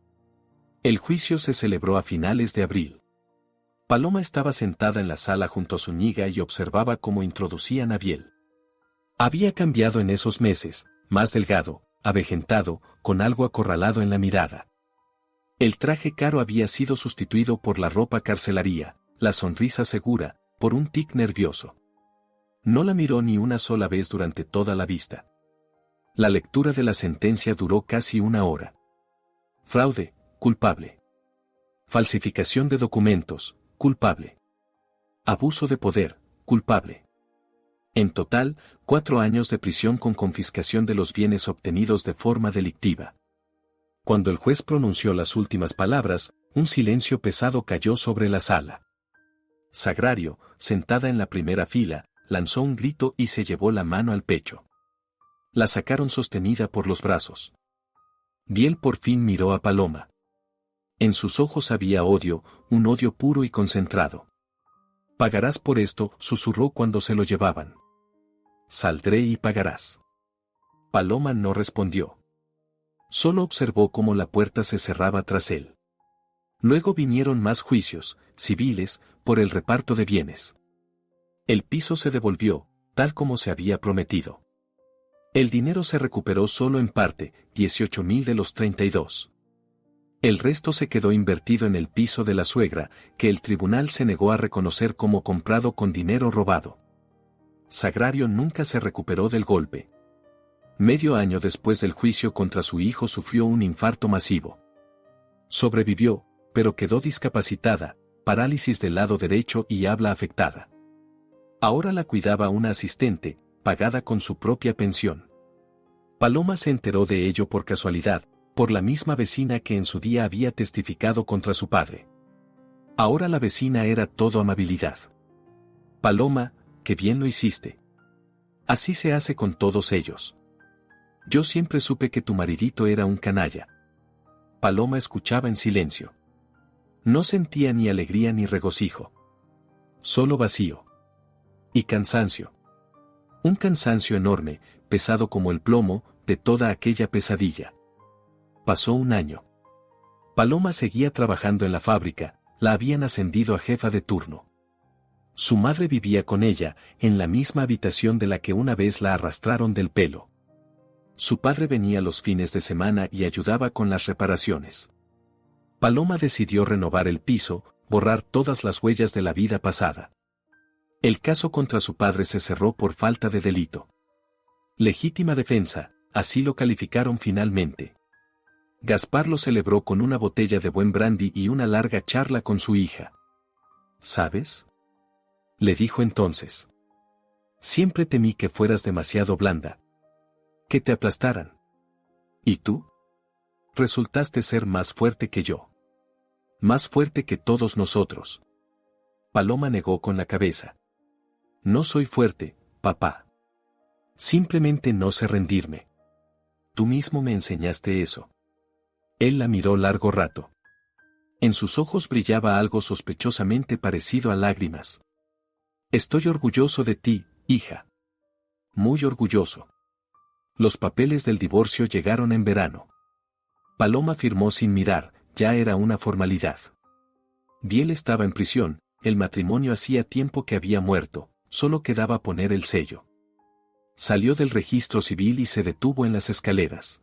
El juicio se celebró a finales de abril. Paloma estaba sentada en la sala junto a Zúñiga y observaba cómo introducían a Biel. Había cambiado en esos meses, más delgado, avejentado, con algo acorralado en la mirada. El traje caro había sido sustituido por la ropa carcelaria, la sonrisa segura, por un tic nervioso. No la miró ni una sola vez durante toda la vista. La lectura de la sentencia duró casi 1 hora. Fraude, culpable. Falsificación de documentos, culpable. Abuso de poder, culpable. En total, 4 años de prisión con confiscación de los bienes obtenidos de forma delictiva. Cuando el juez pronunció las últimas palabras, un silencio pesado cayó sobre la sala. Sagrario, sentada en la primera fila, lanzó un grito y se llevó la mano al pecho. La sacaron sostenida por los brazos. Biel por fin miró a Paloma. En sus ojos había odio, un odio puro y concentrado. Pagarás por esto, susurró cuando se lo llevaban. Saldré y pagarás. Paloma no respondió. Solo observó cómo la puerta se cerraba tras él. Luego vinieron más juicios, civiles, por el reparto de bienes. El piso se devolvió, tal como se había prometido. El dinero se recuperó solo en parte, 18.000 de los 32. El resto se quedó invertido en el piso de la suegra, que el tribunal se negó a reconocer como comprado con dinero robado. Sagrario nunca se recuperó del golpe. Medio año después del juicio contra su hijo sufrió un infarto masivo. Sobrevivió, pero quedó discapacitada, parálisis del lado derecho y habla afectada. Ahora la cuidaba una asistente, pagada con su propia pensión. Paloma se enteró de ello por casualidad, por la misma vecina que en su día había testificado contra su padre. Ahora la vecina era todo amabilidad. Paloma, qué bien lo hiciste. Así se hace con todos ellos. Yo siempre supe que tu maridito era un canalla. Paloma escuchaba en silencio. No sentía ni alegría ni regocijo. Solo vacío. Y cansancio. Un cansancio enorme, pesado como el plomo, de toda aquella pesadilla. Pasó un año. Paloma seguía trabajando en la fábrica, la habían ascendido a jefa de turno. Su madre vivía con ella, en la misma habitación de la que una vez la arrastraron del pelo. Su padre venía los fines de semana y ayudaba con las reparaciones. Paloma decidió renovar el piso, borrar todas las huellas de la vida pasada. El caso contra su padre se cerró por falta de delito. Legítima defensa, así lo calificaron finalmente. Gaspar lo celebró con una botella de buen brandy y una larga charla con su hija. ¿Sabes?, le dijo entonces. Siempre temí que fueras demasiado blanda. Que te aplastaran. ¿Y tú? Resultaste ser más fuerte que yo. Más fuerte que todos nosotros. Paloma negó con la cabeza. No soy fuerte, papá. Simplemente no sé rendirme. Tú mismo me enseñaste eso. Él la miró largo rato. En sus ojos brillaba algo sospechosamente parecido a lágrimas. Estoy orgulloso de ti, hija. Muy orgulloso. Los papeles del divorcio llegaron en verano. Paloma firmó sin mirar, ya era una formalidad. Biel estaba en prisión, el matrimonio hacía tiempo que había muerto, solo quedaba poner el sello. Salió del registro civil y se detuvo en las escaleras.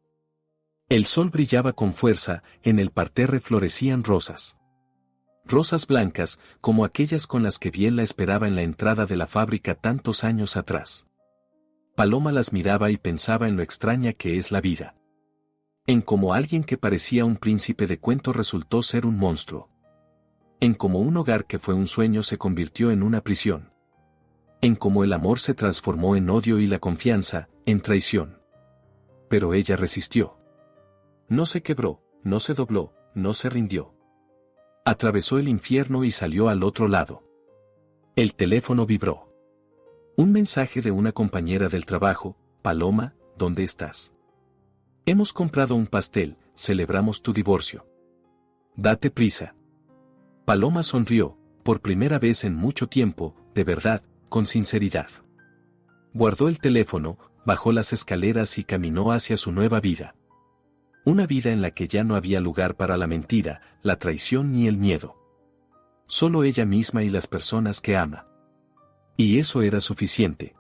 El sol brillaba con fuerza, en el parterre florecían rosas. Rosas blancas, como aquellas con las que Biel la esperaba en la entrada de la fábrica tantos años atrás. Paloma las miraba y pensaba en lo extraña que es la vida. En cómo alguien que parecía un príncipe de cuento resultó ser un monstruo. En cómo un hogar que fue un sueño se convirtió en una prisión. En cómo el amor se transformó en odio y la confianza, en traición. Pero ella resistió. No se quebró, no se dobló, no se rindió. Atravesó el infierno y salió al otro lado. El teléfono vibró. Un mensaje de una compañera del trabajo. Paloma, ¿dónde estás? Hemos comprado un pastel, celebramos tu divorcio. Date prisa. Paloma sonrió, por primera vez en mucho tiempo, de verdad, con sinceridad. Guardó el teléfono, bajó las escaleras y caminó hacia su nueva vida. Una vida en la que ya no había lugar para la mentira, la traición ni el miedo. Solo ella misma y las personas que ama. Y eso era suficiente.